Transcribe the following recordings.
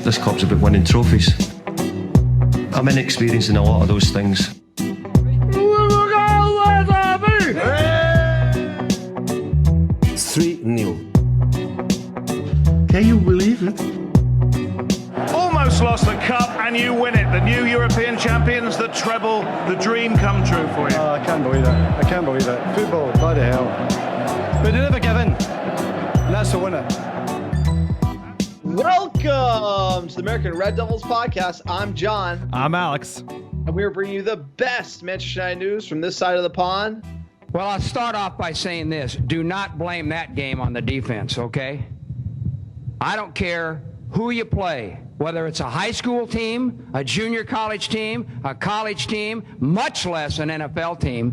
This club's about winning trophies. I'm inexperienced in a lot of those things. 3-0. Can you believe it? Almost lost the cup and you win it. The new European champions, the treble, the dream come true for you. Oh, I can't believe it. I can't believe it. Football, bloody hell. But they never give in. And that's the winner. Welcome to the American Red Devils podcast. I'm John. I'm Alex. And we're bringing you the best Manchester United news from this side of the pond. Well, I'll start off by saying this. Do not blame that game on the defense, okay? I don't care who you play, whether it's a high school team, a junior college team, a college team, much less an NFL team.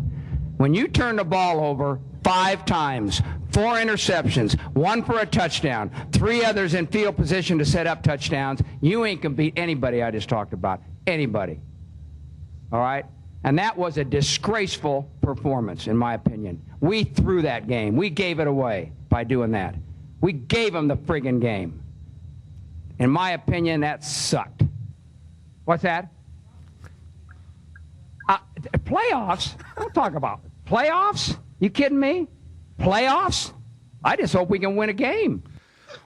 When you turn the ball over 5 times, 4 interceptions, 1 for a touchdown, 3 others in field position to set up touchdowns, you ain't gonna beat anybody I just talked about. Anybody. All right? And that was a disgraceful performance, in my opinion. We threw that game. We gave it away by doing that. We gave them the friggin' game. In my opinion, that sucked. What's that? Playoffs? Don't talk about it. Playoffs? You kidding me? Playoffs? I just hope we can win a game.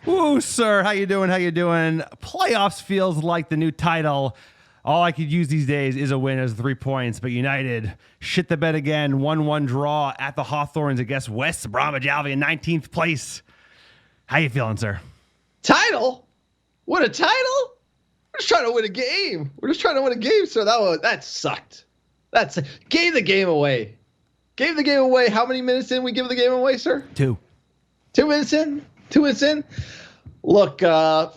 Ooh, sir, how you doing? How you doing? Playoffs feels like the new title. All I could use these days is a win as 3 points, but United shit the bed again. 1-1 draw at the Hawthorns against West Brom in 19th place. How you feeling, sir? Title? What a title? We're just trying to win a game. So that sucked. Gave the game away. Gave the game away. How many minutes in we give the game away, sir? 2. 2 minutes in? 2 minutes in? Look,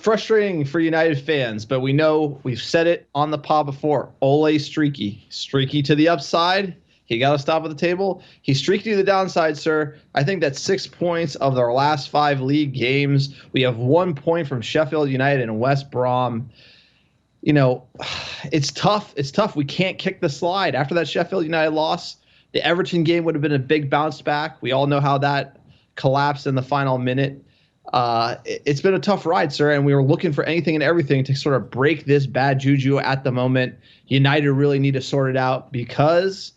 frustrating for United fans, but we know we've said it on the pod before. Ole streaky. Streaky to the upside. He got to stop at the table. He's streaky to the downside, sir. I think that's 6 points of their last 5 league games. We have 1 point from Sheffield United and West Brom. You know, it's tough. It's tough. We can't kick the slide. After that Sheffield United loss, the Everton game would have been a big bounce back. We all know how that collapsed in the final minute. It's been a tough ride, sir, and we were looking for anything and everything to sort of break this bad juju at the moment. United really need to sort it out because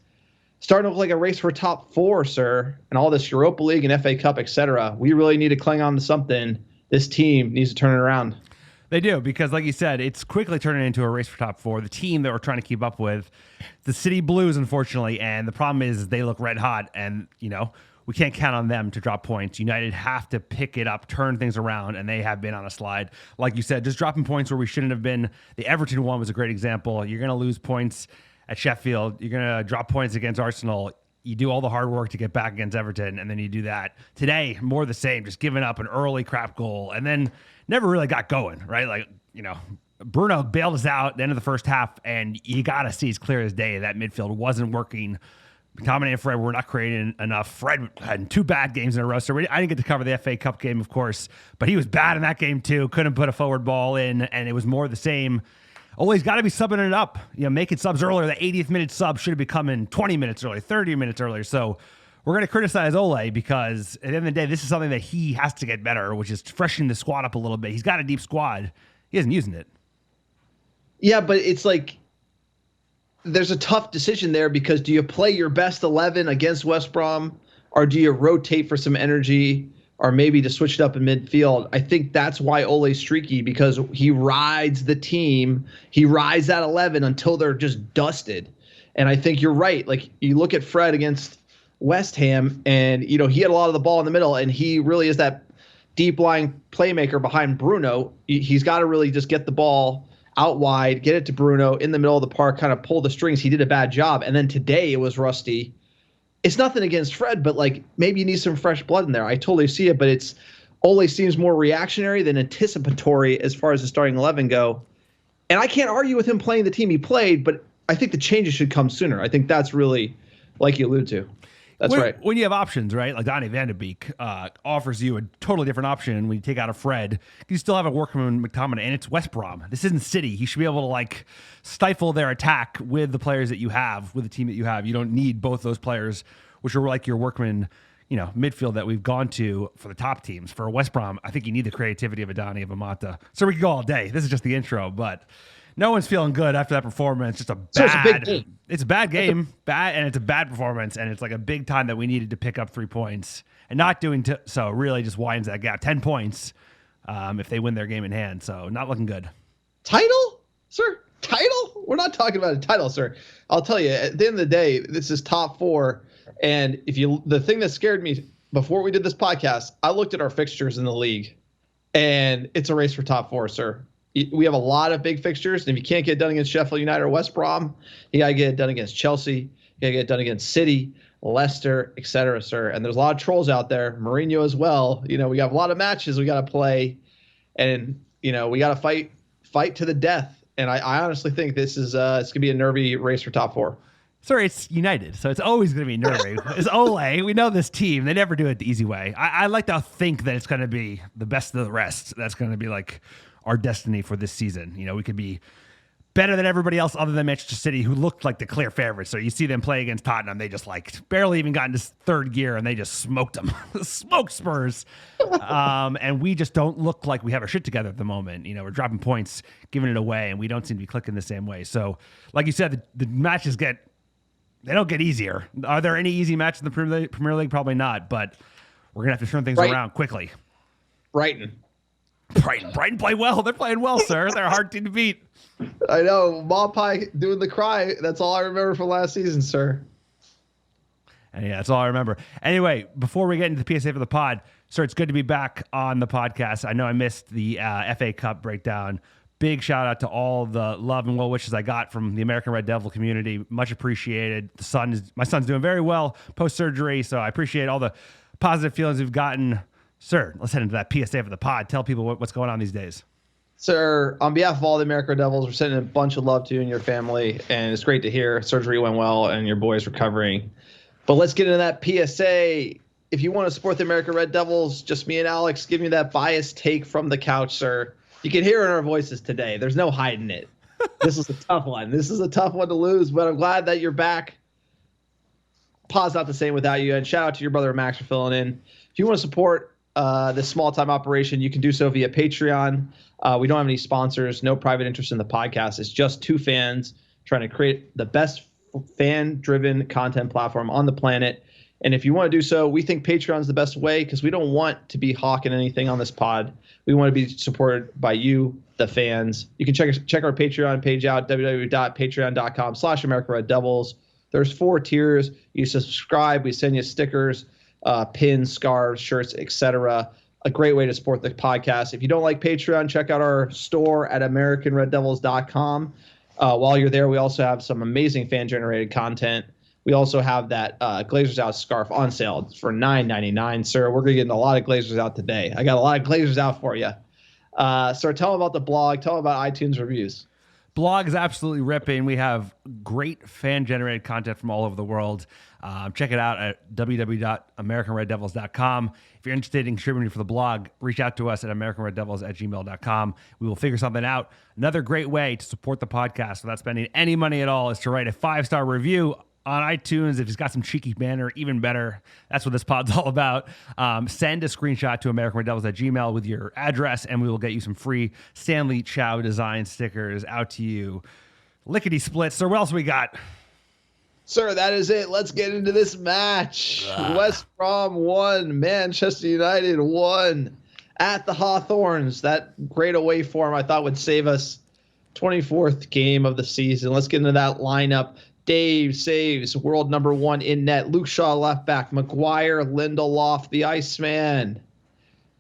starting to look like a race for top 4, sir, and all this Europa League and FA Cup, etc. We really need to cling on to something. This team needs to turn it around. They do, because like you said, it's quickly turning into a race for top 4. The team that we're trying to keep up with, the City Blues, unfortunately, and the problem is they look red hot, and, you know, we can't count on them to drop points. United have to pick it up, turn things around, and they have been on a slide. Like you said, just dropping points where we shouldn't have been. The Everton one was a great example. You're going to lose points at Sheffield. You're going to drop points against Arsenal. You do all the hard work to get back against Everton, and then you do that. Today, more the same, just giving up an early crap goal, and then never really got going, right? Like, you know, Bruno bailed us out at the end of the first half, and you got to see it's clear as day that midfield wasn't working. McTominay and Fred were not creating enough. Fred had 2 bad games in a row, so I didn't get to cover the FA Cup game, of course, but he was bad in that game too. Couldn't put a forward ball in, and it was more the same. Ole's got to be subbing it up, you know, making subs earlier. The 80th minute sub should have been coming 20 minutes earlier, 30 minutes earlier. So we're going to criticize Ole because at the end of the day, this is something that he has to get better, which is freshening the squad up a little bit. He's got a deep squad. He isn't using it. Yeah, but it's like there's a tough decision there because do you play your best 11 against West Brom or do you rotate for some energy or maybe to switch it up in midfield? I think that's why Ole's streaky because he rides the team. He rides that 11 until they're just dusted. And I think you're right. Like you look at Fred against West Ham and, you know, he had a lot of the ball in the middle and he really is that deep lying playmaker behind Bruno. He's got to really just get the ball out wide, get it to Bruno in the middle of the park, kind of pull the strings. He did a bad job. And then today it was rusty. It's nothing against Fred, but like maybe you need some fresh blood in there. I totally see it, but it's Ole seems more reactionary than anticipatory as far as the starting 11 go. And I can't argue with him playing the team he played, but I think the changes should come sooner. I think that's really like you allude to. That's right. When you have options, right? Like Donny van de Beek offers you a totally different option when you take out a Fred. You still have a workman McTominay, and it's West Brom. This isn't City. He should be able to like stifle their attack with the players that you have, with the team that you have. You don't need both those players, which are like your workman midfield that we've gone to for the top teams. For West Brom, I think you need the creativity of Adani, of Amata. So we could go all day. This is just the intro, but no one's feeling good after that performance. Just It's a big game. It's a bad game, and it's a bad performance, and it's like a big time that we needed to pick up 3 points, and not doing so really just widens that gap. 10 points if they win their game in hand. So not looking good. Title, sir? Title? We're not talking about a title, sir. I'll tell you, at the end of the day, this is top 4. And the thing that scared me before we did this podcast, I looked at our fixtures in the league, and it's a race for top 4, sir. We have a lot of big fixtures, and if you can't get it done against Sheffield United or West Brom, you got to get it done against Chelsea. You got to get it done against City, Leicester, etc., sir. And there's a lot of trolls out there, Mourinho as well. We got a lot of matches we got to play, and we got to fight to the death. And I honestly think this is it's gonna be a nervy race for top 4. Sorry, it's United, so it's always going to be nervy. It's Ole. We know this team. They never do it the easy way. I like to think that it's going to be the best of the rest. That's going to be like our destiny for this season. We could be better than everybody else other than Manchester City, who looked like the clear favorites. So you see them play against Tottenham. They just barely even got into third gear, and they just smoked them. Smoked Spurs. And we just don't look like we have our shit together at the moment. We're dropping points, giving it away, and we don't seem to be clicking the same way. So like you said, the matches they don't get easier. Are there any easy matches in the Premier League? Probably not, but we're going to have to turn things around quickly. Brighton play well. They're playing well, sir. They're a hard team to beat. I know. Maupai doing the cry. That's all I remember from last season, sir. And yeah, that's all I remember. Anyway, before we get into the PSA for the pod, sir, it's good to be back on the podcast. I know I missed the FA Cup breakdown. Big shout out to all the love and well wishes I got from the American Red Devil community. Much appreciated. My son's doing very well post-surgery, so I appreciate all the positive feelings we've gotten. Sir, let's head into that PSA for the pod. Tell people what's going on these days. Sir, on behalf of all the American Red Devils, we're sending a bunch of love to you and your family, and it's great to hear surgery went well and your boy's recovering. But let's get into that PSA. If you want to support the American Red Devils, just me and Alex, give me that biased take from the couch, sir. You can hear it in our voices today. There's no hiding it. This is a tough one. This is a tough one to lose, but I'm glad that you're back. Pod's not the same without you. And shout out to your brother Max for filling in. If you want to support this small-time operation, you can do so via Patreon. We don't have any sponsors, no private interest in the podcast. It's just 2 fans trying to create the best fan-driven content platform on the planet. And if you want to do so, we think Patreon is the best way because we don't want to be hawking anything on this pod. We want to be supported by you, the fans. You can check our Patreon page out, www.patreon.com/AmericanRedDevils. There's 4 tiers. You subscribe. We send you stickers, pins, scarves, shirts, etc. A great way to support the podcast. If you don't like Patreon, check out our store at americanreddevils.com. While you're there, we also have some amazing fan-generated content. We also have that Glazers Out scarf on sale for $9.99, sir. We're going to get a lot of Glazers Out today. I got a lot of Glazers Out for you. Sir, tell them about the blog. Tell them about iTunes reviews. Blog is absolutely ripping. We have great fan-generated content from all over the world. Check it out at www.americanreddevils.com. If you're interested in contributing for the blog, reach out to us at americanreddevils@gmail.com. We will figure something out. Another great way to support the podcast without spending any money at all is to write a 5-star review on iTunes. If it's got some cheeky banner, even better. That's what this pod's all about. Send a screenshot to americanreddevils@gmail with your address, and we will get you some free Stanley Chow design stickers out to you. Lickety split. So what else we got? Sir, that is it. Let's get into this match. West Brom 1, Manchester United 1 at the Hawthorns. That great away form I thought would save us. 24th game of the season. Let's get into that lineup. Dave saves, world number 1 in net. Luke Shaw left back. Maguire, Lindelof, the Iceman.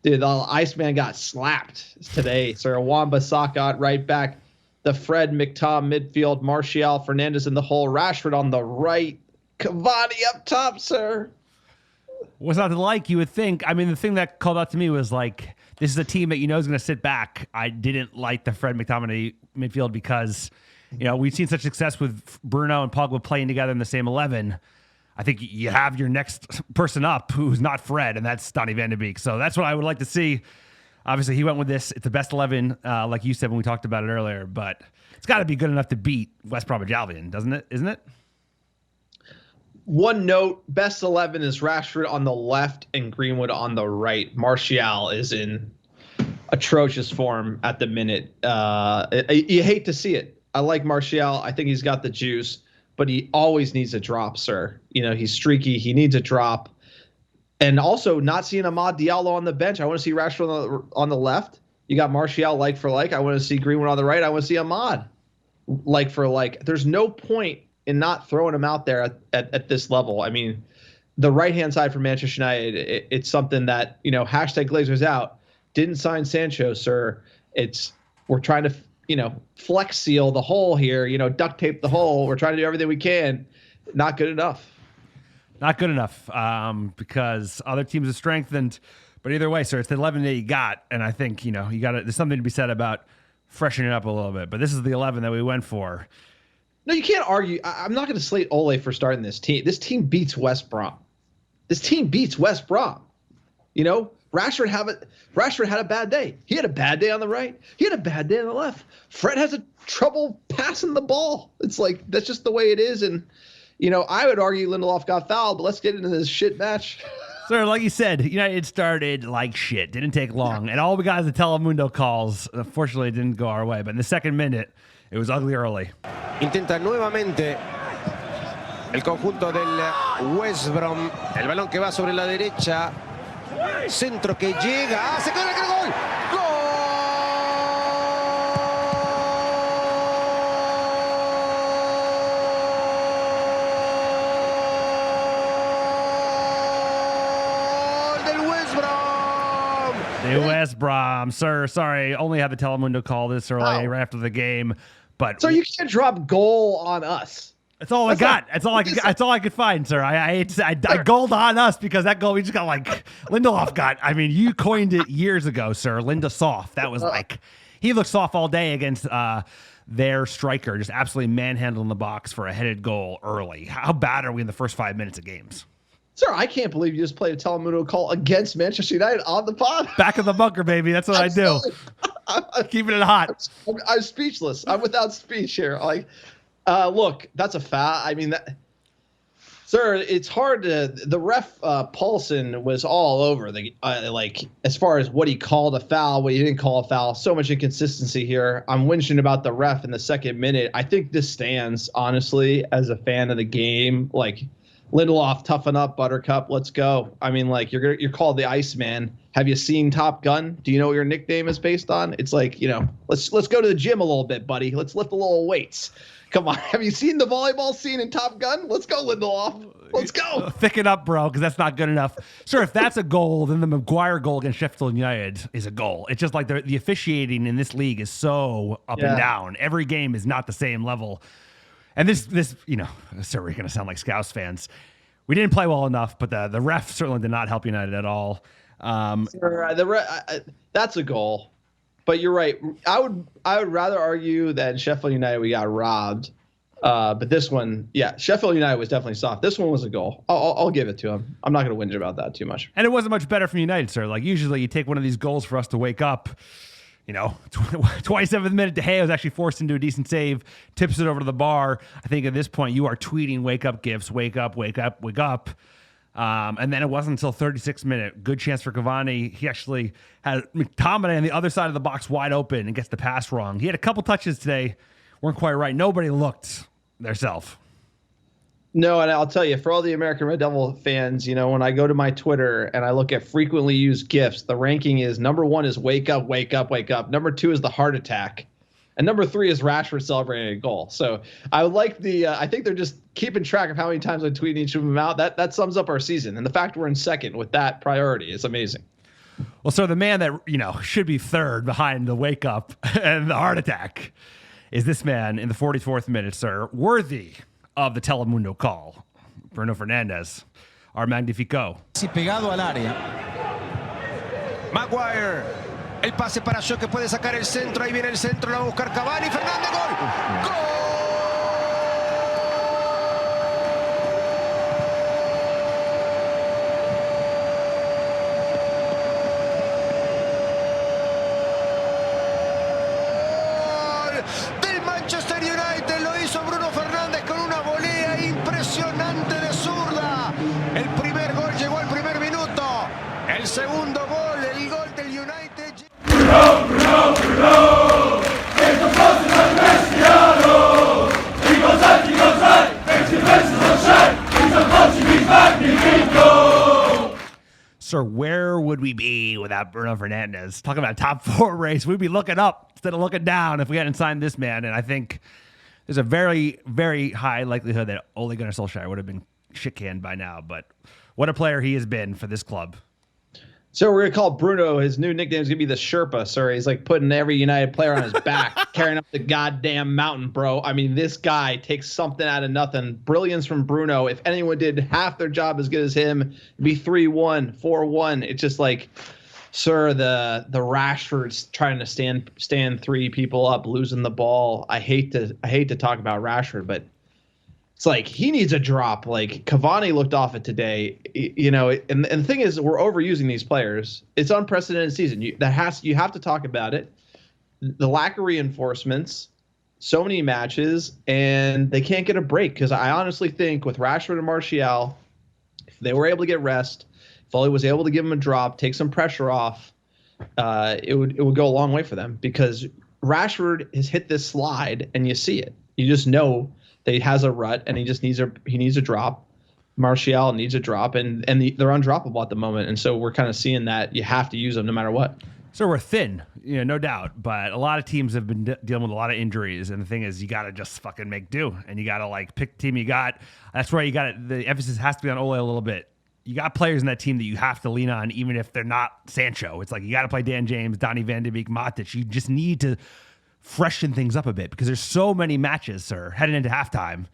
Dude, the Iceman got slapped today. Sir, Wan-Bissaka at right back. The Fred McTom midfield. Martial, Fernandez in the hole. Rashford on the right. Cavani up top, sir. What's not to like, you would think. I mean, the thing that called out to me was like, this is a team that you know is going to sit back. I didn't like the Fred McTominay midfield because, we've seen such success with Bruno and Pogba playing together in the same 11. I think you have your next person up who's not Fred, and that's Donny van de Beek. So that's what I would like to see. Obviously, he went with this. It's the best 11, like you said when we talked about it earlier. But it's got to be good enough to beat West Bromwich Albion, doesn't it? Isn't it? One note, best 11 is Rashford on the left and Greenwood on the right. Martial is in atrocious form at the minute. You hate to see it. I like Martial. I think he's got the juice, but he always needs a drop, sir. He's streaky. He needs a drop. And also not seeing Amad Diallo on the bench. I want to see Rashford on the left. You got Martial like for like. I want to see Greenwood on the right. I want to see Amad like for like. There's no point in not throwing him out there at this level. I mean, the right-hand side for Manchester United, it's something that, hashtag Glazers out. Didn't sign Sancho, sir. We're trying to, flex seal the hole here, duct tape the hole. We're trying to do everything we can. Not good enough. Not good enough because other teams have strengthened. But either way, sir, it's the 11 that you got. And I think, there's something to be said about freshening it up a little bit. But this is the 11 that we went for. No, you can't argue. I'm not going to slate Ole for starting this team. This team beats West Brom. Rashford had a bad day. He had a bad day on the right. He had a bad day on the left. Fred has trouble passing the ball. It's like, that's just the way it is. And, I would argue Lindelof got fouled, but let's get into this shit match. Sir, like you said, United started like shit. Didn't take long. And all we got is the Telemundo calls. Unfortunately, it didn't go our way. But in the second minute, it was ugly early. Intenta nuevamente el conjunto del West Brom. El balón que va sobre la derecha. Centro que llega. ¡Se queda el gol! ¡Gol! Del West Brom! The West Brom. Sir, sorry, only had the Telemundo call this early right after the game. But so you can't drop goal on us. That's all I got. That's all I could find, sir. I goaled on us because that goal we just got Lindelof got. I mean, you coined it years ago, sir. Linda soft. That was he looked soft all day against their striker, just absolutely manhandling the box for a headed goal early. How bad are we in the first 5 minutes of games? Sir, I can't believe you just played a Telemundo call against Manchester United on the pod. Back of the bunker, baby. That's what I do. I'm keeping it hot. I'm speechless. I'm without speech here. Look, that's a foul. I mean, sir, it's hard to. The ref Paulson was all over as far as what he called a foul, what he didn't call a foul. So much inconsistency here. I'm whinging about the ref in the second minute. I think this stands, honestly, as a fan of the game. Lindelof, toughen up, Buttercup. Let's go. I mean, you're called the Iceman. Have you seen Top Gun? Do you know what your nickname is based on? It's let's go to the gym a little bit, buddy. Let's lift a little weights. Come on. Have you seen the volleyball scene in Top Gun? Let's go, Lindelof. Let's go. Thicken up, bro, because that's not good enough. Sure, if that's a goal, then the Maguire goal against Sheffield United is a goal. It's just like the officiating in this league is so up and down. Every game is not the same level. And this, sir, we're going to sound like Scouse fans. We didn't play well enough, but the ref certainly did not help United at all. That's a goal. But you're right. I would rather argue that in Sheffield United we got robbed. But this one, Sheffield United was definitely soft. This one was a goal. I'll give it to him. I'm not going to whinge about that too much. And it wasn't much better from United, sir. Usually you take one of these goals for us to wake up. 27th minute, De Gea was actually forced into a decent save, tips it over to the bar. I think at this point you are tweeting wake up gifts, wake up, wake up, wake up. And then it wasn't until 36th minute, good chance for Cavani. He actually had McTominay on the other side of the box wide open and gets the pass wrong. He had a couple touches today, weren't quite right. Nobody looked theirself. No, and I'll tell you, for all the American Red Devil fans, when I go to my Twitter and I look at frequently used GIFs, the ranking is number 1 is wake up, wake up, wake up. Number 2 is the heart attack. And number 3 is Rashford celebrating a goal. So I would like I think they're just keeping track of how many times I tweet each of them out. That sums up our season. And the fact we're in second with that priority is amazing. Well, so the man that, should be third behind the wake up and the heart attack is this man in the 44th minute, sir, worthy of the Telemundo call. Bruno Fernandez, our Magnifico. Pegado al área. Maguire. El pase para Shaw que puede sacar el centro. Ahí viene el centro. Lo va a buscar Cavani. Fernández. Gol. ¡Gol! Del Manchester United. Lo hizo Bruno Fernandez con una volea impresionante de zurda. Sir, where would we be without Bruno Fernandez? Talking about a top 4 race, we'd be looking up instead of looking down if we hadn't signed this man. And I think there's a very, very high likelihood that Ole Gunnar Solskjaer would have been shit-canned by now. But what a player he has been for this club. So we're going to call Bruno, his new nickname is going to be the Sherpa, sir. He's like putting every United player on his back, carrying up the goddamn mountain, bro. I mean, this guy takes something out of nothing. Brilliance from Bruno. If anyone did half their job as good as him, it'd be 3-1, 4-1. It's just like, sir, the Rashford's trying to stand 3 people up, losing the ball. I hate to talk about Rashford, but it's like he needs a drop. Like Cavani looked off it today, and the thing is, we're overusing these players. It's unprecedented season. You have to talk about it. The lack of reinforcements, so many matches, and they can't get a break. Because I honestly think with Rashford and Martial, if they were able to get rest, if Ole was able to give them a drop, take some pressure off, it would go a long way for them. Because Rashford has hit this slide, and you see it. You just know that he has a rut, and he needs a drop. Martial needs a drop, and they're undroppable at the moment. And so we're kind of seeing that you have to use them no matter what. So we're thin, no doubt. But a lot of teams have been dealing with a lot of injuries, and the thing is, you got to just fucking make do, and you got to pick the team you got. That's where the emphasis has to be on Ole a little bit. You got players in that team that you have to lean on, even if they're not Sancho. It's like you got to play Dan James, Donny van de Beek, Matic. You just need to freshen things up a bit because there's so many matches, sir, heading into halftime.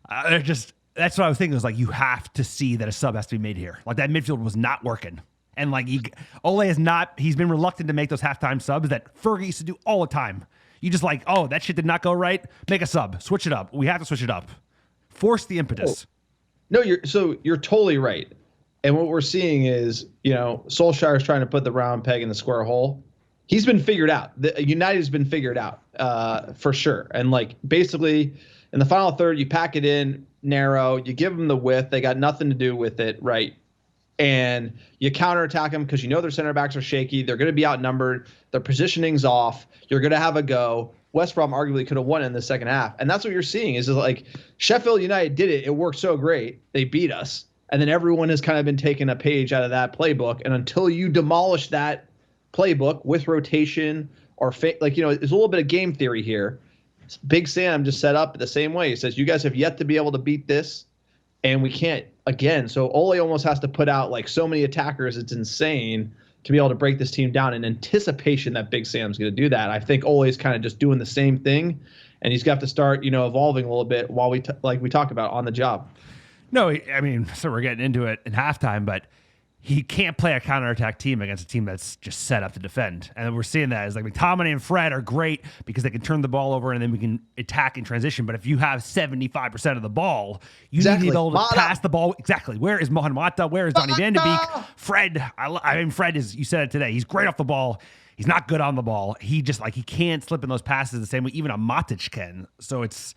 That's what I was thinking. Was like you have to see that a sub has to be made here. Like that midfield was not working, and Ole is not. He's been reluctant to make those halftime subs that Fergie used to do all the time. You just that shit did not go right. Make a sub, switch it up. We have to switch it up. Force the impetus. No, you're totally right. And what we're seeing is, Solskjaer is trying to put the round peg in the square hole. He's been figured out. United's been figured out for sure. And basically in the final third, you pack it in narrow, you give them the width. They got nothing to do with it, right? And you counterattack them because their center backs are shaky. They're going to be outnumbered. Their positioning's off. You're going to have a go. West Brom arguably could have won in the second half. And that's what you're seeing is Sheffield United did it. It worked so great. They beat us. And then everyone has kind of been taking a page out of that playbook. And until you demolish that playbook with rotation or it's a little bit of game theory here. Big Sam just set up the same way. He says, you guys have yet to be able to beat this, and we can't again. So Ole almost has to put out so many attackers. It's insane to be able to break this team down in anticipation that Big Sam's going to do that. I think Ole's kind of just doing the same thing, and he's got to start, evolving a little bit while we talk about on the job. No, I mean, so we're getting into it in halftime, but he can't play a counterattack team against a team that's just set up to defend. And we're seeing that as McTominay and Fred are great because they can turn the ball over and then we can attack in transition. But if you have 75% of the ball, you need to be able to pass the ball. Exactly. Where is Mohamed Mata? Where is Donny van de Beek? Fred, Fred is, you said it today, he's great off the ball. He's not good on the ball. He just he can't slip in those passes the same way even a Matic can. So it's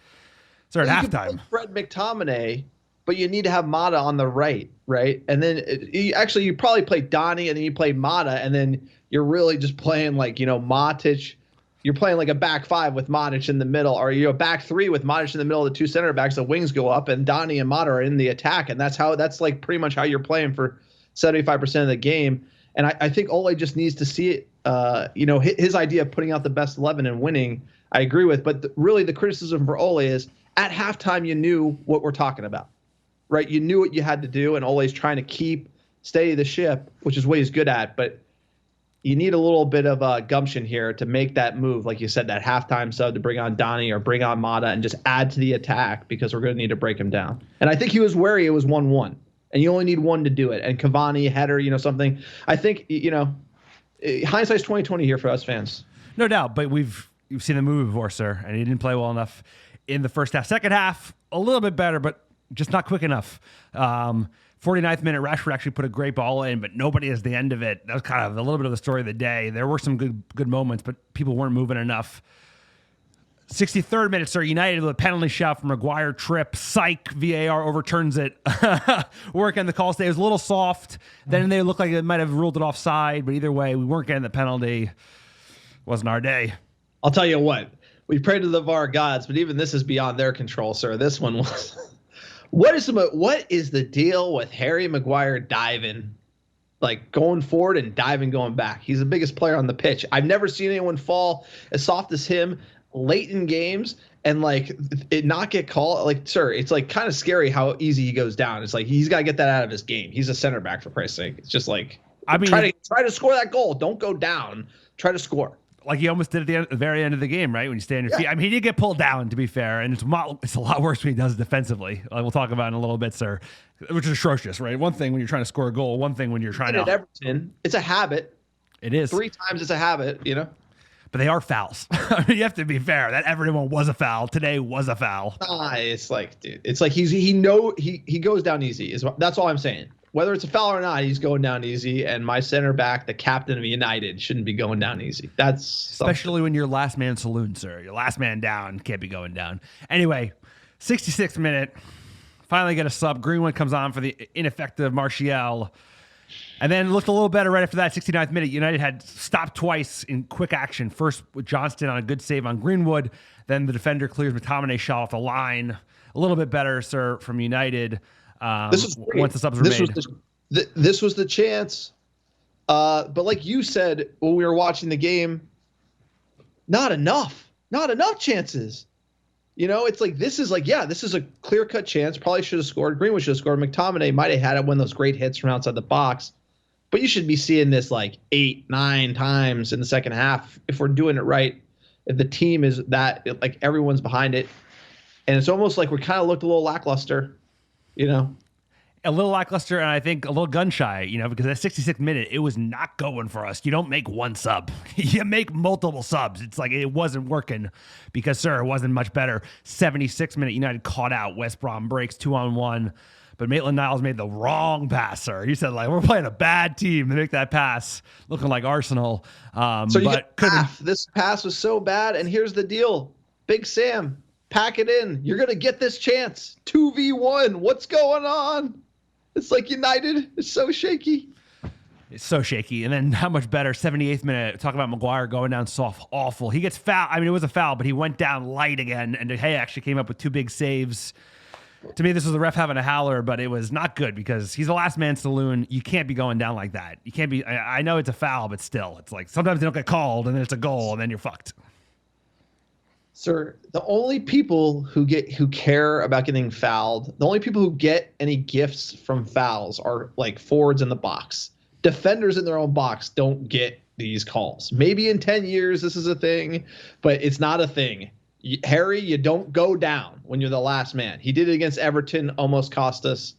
at halftime. Fred McTominay, but you need to have Mata on the right? And then you probably play Donny and then you play Mata, and then you're really just playing Matic. You're playing a back 5 with Matic in the middle, or a back 3 with Matic in the middle of the 2 center backs. The wings go up, and Donny and Mata are in the attack, and that's pretty much how you're playing for 75% of the game. And I think Ole just needs to see it. His idea of putting out the best 11 and winning, I agree with. But really, the criticism for Ole is at halftime you knew what we're talking about. Right, you knew what you had to do, and Ole's trying to steady the ship, which is what he's good at. But you need a little bit of gumption here to make that move, like you said, that halftime sub to bring on Donny or bring on Mata and just add to the attack because we're going to need to break him down. And I think he was wary it was 1-1, and you only need one to do it. And Cavani, header, something. I think hindsight's 20/20 here for us fans. No doubt, but we've seen the movie before, sir, and he didn't play well enough in the first half. Second half, a little bit better, but just not quick enough. 49th minute, Rashford actually put a great ball in, but nobody is the end of it. That was kind of a little bit of the story of the day. There were some good moments, but people weren't moving enough. 63rd minute, sir, United with a penalty shot from Maguire trip. Psych, VAR overturns it. Working the call stay. It was a little soft. Then they looked like they might have ruled it offside, but either way, we weren't getting the penalty. Wasn't our day. I'll tell you what. We prayed to the VAR gods, but even this is beyond their control, sir. This one was... What is the deal with Harry Maguire diving like going forward and diving, going back. He's the biggest player on the pitch. I've never seen anyone fall as soft as him late in games and like it not get called. Like, sir, it's like kind of scary how easy he goes down. It's like he's got to get that out of his game. He's a center back, for Christ's sake. It's just like, I mean, try to score that goal. Don't go down. Try to score. Like he almost did at the very end of the game, right? When you stay on your feet. I mean, he did get pulled down, to be fair, and it's a lot worse when he does defensively. Like we'll talk about in a little bit, sir, which is atrocious, right? One thing when you're trying to score a goal, one thing when you're trying to. At Everton, it's a habit. It is. 3 times it's a habit, you know? But they are fouls. I mean, you have to be fair. That Everton one was a foul. Today was a foul. It's like, dude, it's like he goes down easy. That's all I'm saying. Whether it's a foul or not, he's going down easy. And my center back, the captain of United, shouldn't be going down easy. That's especially when you're last man saloon, sir. Your last man down can't be going down. Anyway, 66th minute, finally get a sub. Greenwood comes on for the ineffective Martial. And then looked a little better right after that. 69th minute, United had stopped twice in quick action. First with Johnston on a good save on Greenwood. Then the defender clears McTominay shot off the line. A little bit better, sir, from United. This was great. Once the subs were made. This was the chance. But like you said when we were watching the game, not enough chances. You know, it's like this is a clear-cut chance. Probably should have scored. Greenwood should have scored. McTominay might have had it, one of those great hits from outside the box. But you should be seeing this like 8-9 times in the second half if we're doing it right. If the team is that, like everyone's behind it. And it's almost like we kind of looked a little lackluster, you know. A little lackluster, and I think a little gun shy, you know, because at 66th minute, it was not going for us. You don't make one sub. You make multiple subs. It's like it wasn't working because, sir, it wasn't much better. 76th minute, United caught out. West Brom breaks 2-on-1. But Maitland-Niles made the wrong pass, sir. He said, like, we're playing a bad team to make that pass, looking like Arsenal. So you get half. This pass was so bad, and here's the deal. Big Sam, pack it in. You're going to get this chance. 2v1. What's going on? It's like United is so shaky. It's so shaky. And then how much better, 78th minute, talk about Maguire going down soft, awful. He gets fouled. I mean, it was a foul, but he went down light again, and De Gea actually came up with 2 big saves. To me, this was the ref having a howler, but it was not good because he's the last man saloon. You can't be going down like that. You can't be. I know it's a foul, but still, it's like sometimes they don't get called, and then it's a goal, and then you're fucked. Sir, the only people who care about getting fouled, the only people who get any gifts from fouls are like forwards in the box. Defenders in their own box don't get these calls. Maybe in 10 years this is a thing, but it's not a thing. Harry, you don't go down when you're the last man. He did it against Everton, almost cost us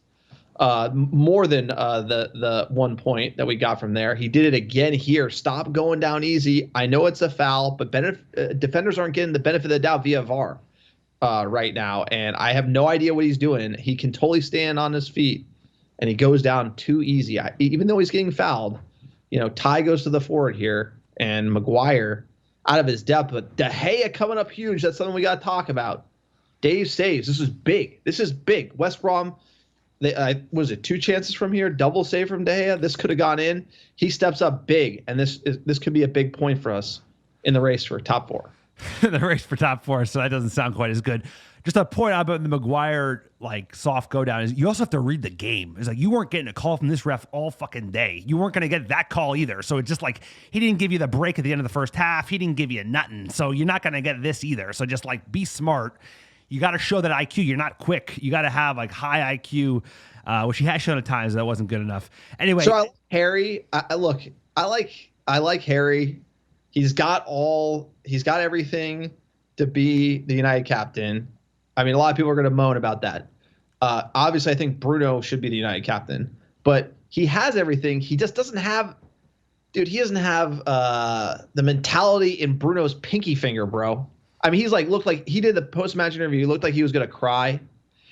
more than the 1 point that we got from there. He did it again here. Stop going down easy. I know it's a foul, but defenders aren't getting the benefit of the doubt via VAR right now, and I have no idea what he's doing. He can totally stand on his feet, and he goes down too easy. Even though he's getting fouled, you know, Ty goes to the forward here, and Maguire out of his depth, but De Gea coming up huge. That's something we got to talk about. Dave saves. This is big. This is big. West Brom, was it 2 chances from here? Double save from De Gea. This could have gone in. He steps up big, and this could be a big point for us in the race for top 4. The race for top 4, so that doesn't sound quite as good. Just a point out about the Maguire like soft go down is you also have to read the game. It's like you weren't getting a call from this ref all fucking day. You weren't going to get that call either. So it's just like he didn't give you the break at the end of the first half. He didn't give you nothing. So you're not going to get this either. So just like be smart. You got to show that IQ. You're not quick. You got to have like high IQ, which he has shown at times that wasn't good enough. Anyway, so I like Harry. I like Harry. He's got everything to be the United captain. I mean, a lot of people are going to moan about that. Obviously, I think Bruno should be the United captain, but he has everything. He just doesn't have, dude. He doesn't have the mentality in Bruno's pinky finger, bro. I mean, looked like he did the post-match interview. He looked like he was going to cry.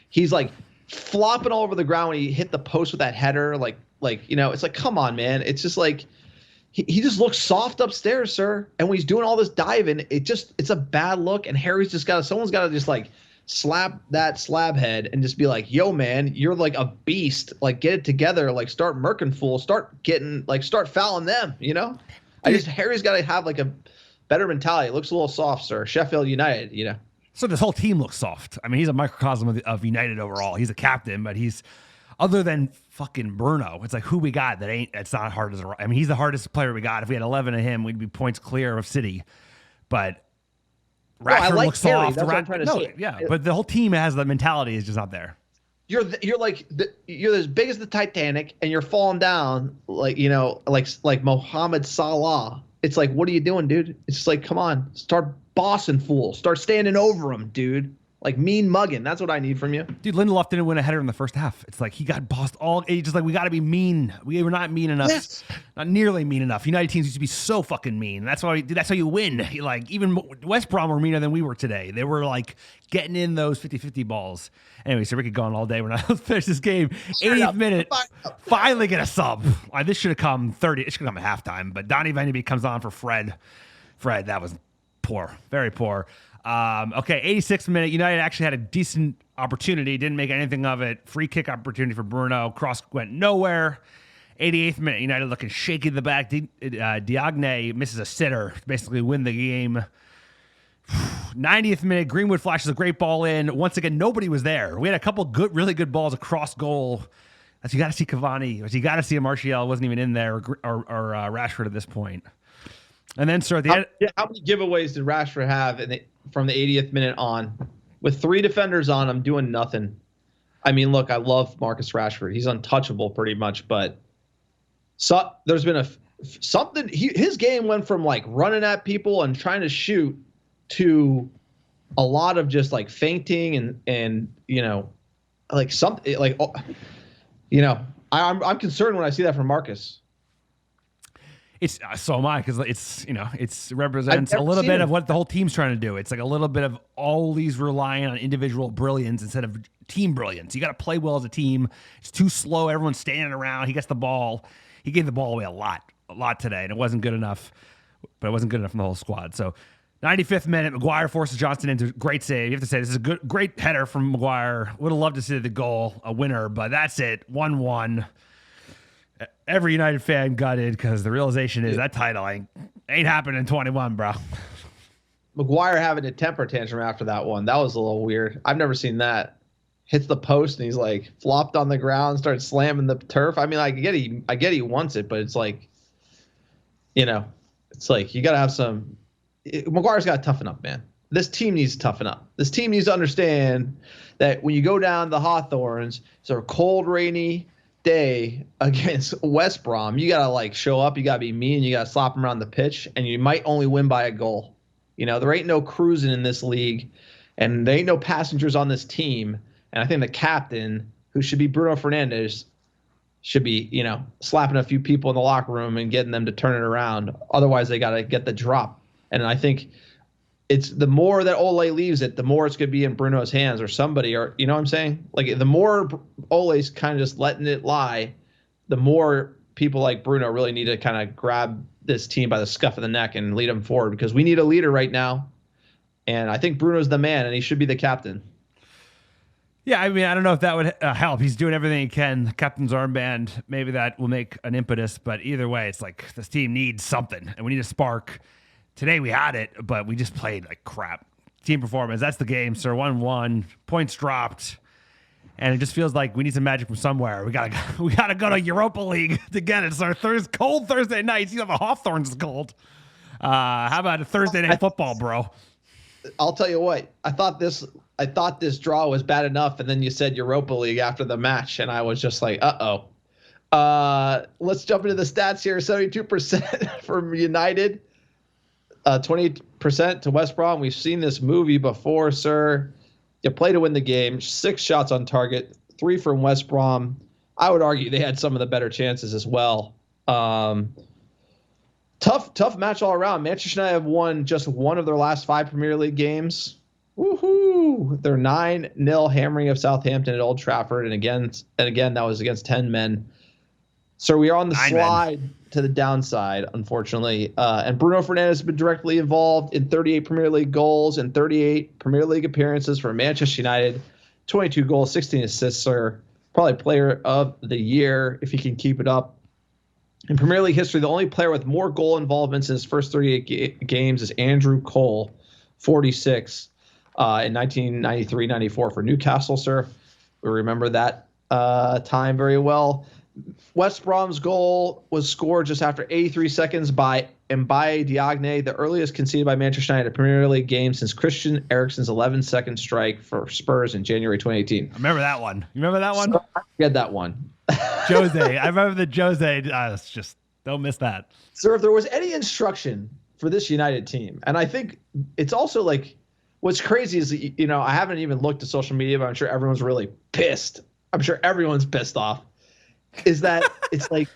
He's like flopping all over the ground when he hit the post with that header. Like you know, it's like, come on, man. It's just like he just looks soft upstairs, sir. And when he's doing all this diving, it's a bad look. And Harry's just someone's got to just like slap that slab head and just be like, yo, man, you're like a beast. Like, get it together. Like, start murking fool. Start fouling them, you know? Harry's got to have like a better mentality. It looks a little soft, sir. Sheffield United, you know? So this whole team looks soft. I mean, he's a microcosm of United overall. He's a captain, but he's other than fucking Bruno, it's like who we got it's not hard as I mean, he's the hardest player we got. If we had 11 of him, we'd be points clear of City. But Rashford looks soft. That's what I'm trying to say. Yeah, but the whole team has the mentality is just not there. You're as big as the Titanic, and you're falling down like Mohamed Salah. It's like, what are you doing, dude? It's just like, come on, start bossing fools, start standing over them, dude. Like mean mugging. That's what I need from you. Dude, Lindelof didn't win a header in the first half. It's like he got bossed all. It's just like we got to be mean. We were not mean enough. Yes. Not nearly mean enough. United teams used to be so fucking mean. That's how you win. Like even West Brom were meaner than we were today. They were like getting in those 50-50 balls. Anyway, so we could go on all day. We're not finish this game. 80th minute. Finally get a sub. Like, this should have come 30. It should have come at halftime. But Donny Van de Beek comes on for Fred. Fred, that was poor. Very poor. Okay, 86th minute. United actually had a decent opportunity. Didn't make anything of it. Free kick opportunity for Bruno. Cross went nowhere. 88th minute. United looking shaky in the back. Diagne misses a sitter to basically win the game. 90th minute. Greenwood flashes a great ball in. Once again, nobody was there. We had a couple really good balls across goal. As you got to see Cavani. You got to see a Martial wasn't even in there, or Rashford at this point. And then, sir, at the end. How many giveaways did Rashford have from the 80th minute on? With 3 defenders on him doing nothing. I mean, look, I love Marcus Rashford. He's untouchable pretty much, but there's been something. His game went from like running at people and trying to shoot to a lot of just like fainting and like something like, I'm concerned when I see that from Marcus. It's so am I, because it represents a little bit of what the whole team's trying to do. It's like a little bit of always relying on individual brilliance instead of team brilliance. You got to play well as a team. It's too slow. Everyone's standing around. He gets the ball. He gave the ball away a lot today, and it wasn't good enough. But it wasn't good enough from the whole squad. So 95th minute, Maguire forces Johnston into a great save. You have to say this is a great header from Maguire. Would have loved to see the goal, a winner, but that's it. 1-1. Every United fan gutted because the realization is that title ain't happening in 21, bro. Maguire having a temper tantrum after that one. That was a little weird. I've never seen that. Hits the post and he's like flopped on the ground, starts slamming the turf. I mean, I get he wants it, but it's like, it's like you got to have some. Maguire's got to toughen up, man. This team needs to toughen up. This team needs to understand that when you go down the Hawthorns, it's a cold, rainy day against West Brom. You got to like show up. You got to be mean. You got to slap them around the pitch, and you might only win by a goal. There ain't no cruising in this league, and there ain't no passengers on this team. And I think the captain, who should be Bruno Fernandez, should be, slapping a few people in the locker room and getting them to turn it around. Otherwise, they got to get the drop. And I think it's the more that Ole leaves it, the more it's going to be in Bruno's hands or somebody, or you know what I'm saying? Like the more Ole's kind of just letting it lie, the more people like Bruno really need to kind of grab this team by the scuff of the neck and lead them forward, because we need a leader right now. And I think Bruno's the man, and he should be the captain. Yeah, I mean, I don't know if that would help. He's doing everything he can. The captain's armband, maybe that will make an impetus. But either way, it's like this team needs something, and we need a spark. Today we had it, but we just played like crap. Team performance, that's the game, sir. 1-1, points dropped, and it just feels like we need some magic from somewhere. We gotta go to Europa League to get it. It's our cold Thursday nights. You know, the Hawthorns is cold. How about a Thursday night football, bro? I'll tell you what. I thought this draw was bad enough, and then you said Europa League after the match, and I was just like, uh-oh. Let's jump into the stats here. 72% from United, 20% to West Brom. We've seen this movie before, sir. You play to win the game. 6 shots on target, 3 from West Brom. I would argue they had some of the better chances as well. Tough match all around. Manchester United have won just one of their last 5 Premier League games. Woohoo! Their 9-0 hammering of Southampton at Old Trafford, and again that was against 10 men. So we are on the slide to the downside, unfortunately. And Bruno Fernandez has been directly involved in 38 Premier League goals and 38 Premier League appearances for Manchester United. 22 goals, 16 assists, sir. Probably player of the year if he can keep it up. In Premier League history, the only player with more goal involvements in his first 38 games is Andrew Cole, 46, in 1993-94 for Newcastle, sir. We remember that time very well. West Brom's goal was scored just after 83 seconds by Mbaye Diagne, the earliest conceded by Manchester United in a Premier League game since Christian Eriksen's 11-second strike for Spurs in January 2018. I remember that one. You remember that one? I forget that one. Jose. I remember the Jose. It's just, don't miss that. Sir, if there was any instruction for this United team, and I think it's also like, what's crazy is, I haven't even looked at social media, but I'm sure everyone's really pissed. I'm sure everyone's pissed off. Is that it's like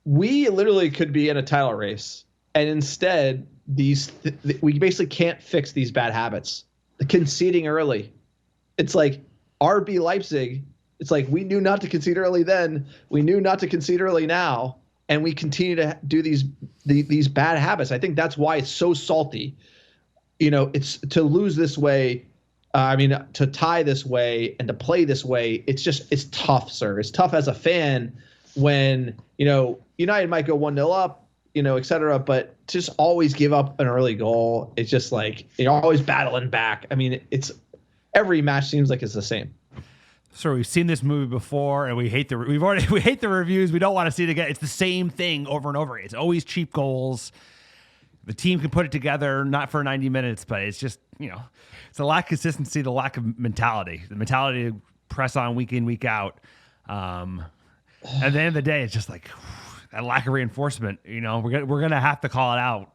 we literally could be in a title race, and instead we basically can't fix these bad habits. The conceding early. It's like RB Leipzig. It's like we knew not to concede early then. We knew not to concede early now, and we continue to do these bad habits. I think that's why it's so salty. It's to lose this way. To tie this way and to play this way, it's tough, sir. It's tough as a fan when, United might go 1-0 up, et cetera, but just always give up an early goal. It's just like you're always battling back. I mean, every match seems like it's the same. So we've seen this movie before, and we hate the reviews. We don't want to see it again. It's the same thing over and over. It's always cheap goals. The team can put it together, not for 90 minutes, but it's just, it's the lack of consistency, the lack of mentality, the mentality to press on week in, week out. At the end of the day, it's just like that lack of reinforcement. We're gonna have to call it out,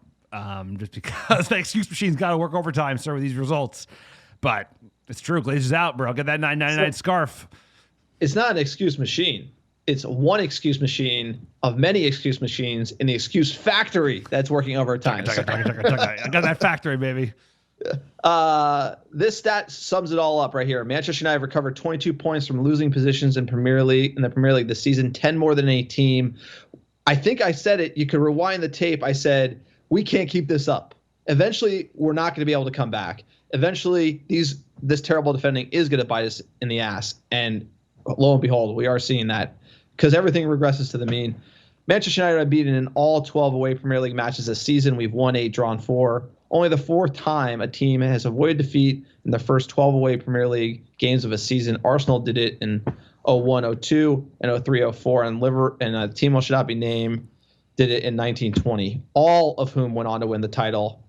just because the excuse machine's got to work overtime, sir, with these results. But it's true, Glazer's out, bro. Get that $9.99 scarf. It's not an excuse machine. It's one excuse machine of many excuse machines in the excuse factory that's working overtime. I got that factory, baby. This stat sums it all up right here. Manchester United recovered 22 points from losing positions in the Premier League this season, 10 more than any team. I think I said it. You could rewind the tape. I said, we can't keep this up. Eventually, we're not going to be able to come back. Eventually, this terrible defending is going to bite us in the ass. And lo and behold, we are seeing that. Because everything regresses to the mean. Manchester United are beaten in all 12 away Premier League matches this season. We've won 8, drawn 4. Only the 4th time a team has avoided defeat in the first 12 away Premier League games of a season. Arsenal did it in 01-02 and 03-04, and a team should not be named did it in 1920. All of whom went on to win the title.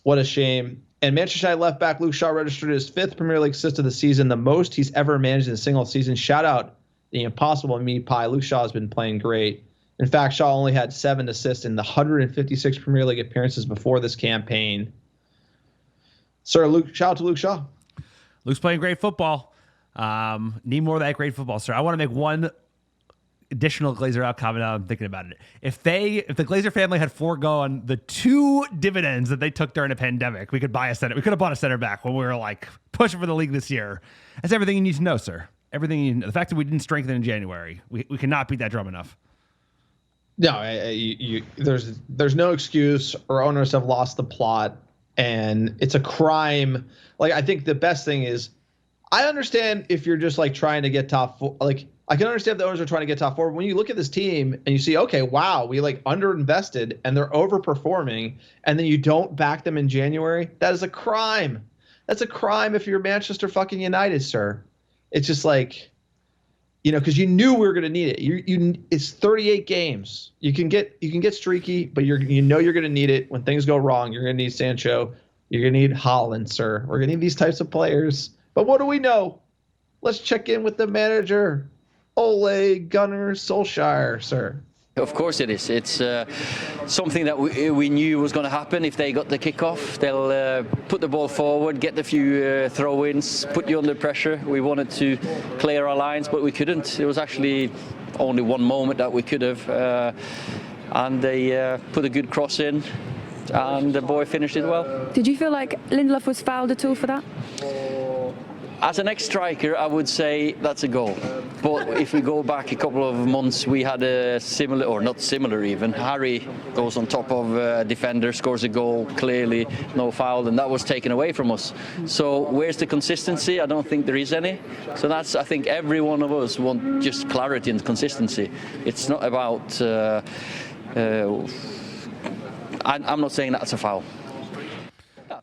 What a shame. And Manchester United left back Luke Shaw registered his 5th Premier League assist of the season, the most he's ever managed in a single season. Shout out the impossible meat pie. Luke Shaw has been playing great. In fact, Shaw only had 7 assists in the 156 Premier League appearances before this campaign. Sir, shout out to Luke Shaw. Luke's playing great football. Need more of that great football, sir. I want to make one additional Glazer out comment. I'm thinking about it. If the Glazer family had foregone the 2 dividends that they took during the pandemic, we could have bought a center back when we were like pushing for the league this year. That's everything you need to know, sir. Everything you know. The fact that we didn't strengthen in January, we cannot beat that drum enough. No, there's no excuse. Our owners have lost the plot, and it's a crime. Like, I think the best thing is, I understand if you're just like trying to get top 4. Like, I can understand if the owners are trying to get top 4. But when you look at this team and you see, okay, wow, we like underinvested and they're overperforming, and then you don't back them in January, that is a crime. That's a crime if you're Manchester fucking United, sir. It's just like, because you knew we were going to need it. It's 38 games. You can get streaky, but you're going to need it when things go wrong. You're going to need Sancho. You're going to need Haaland, sir. We're going to need these types of players. But what do we know? Let's check in with the manager, Ole Gunnar Solskjaer, sir. Of course it is. It's something that we knew was going to happen. If they got the kickoff, they'll put the ball forward, get the few throw-ins, put you under pressure. We wanted to clear our lines, but we couldn't. It was actually only one moment that we could have. And they put a good cross in, and the boy finished it well. Did you feel like Lindelof was fouled at all for that? As an ex-striker, I would say that's a goal. But if we go back a couple of months, we had a similar, or not similar even. Harry goes on top of a defender, scores a goal, clearly no foul, and that was taken away from us. So where's the consistency? I don't think there is any. So I think every one of us want just clarity and consistency. It's not about, I'm not saying that's a foul.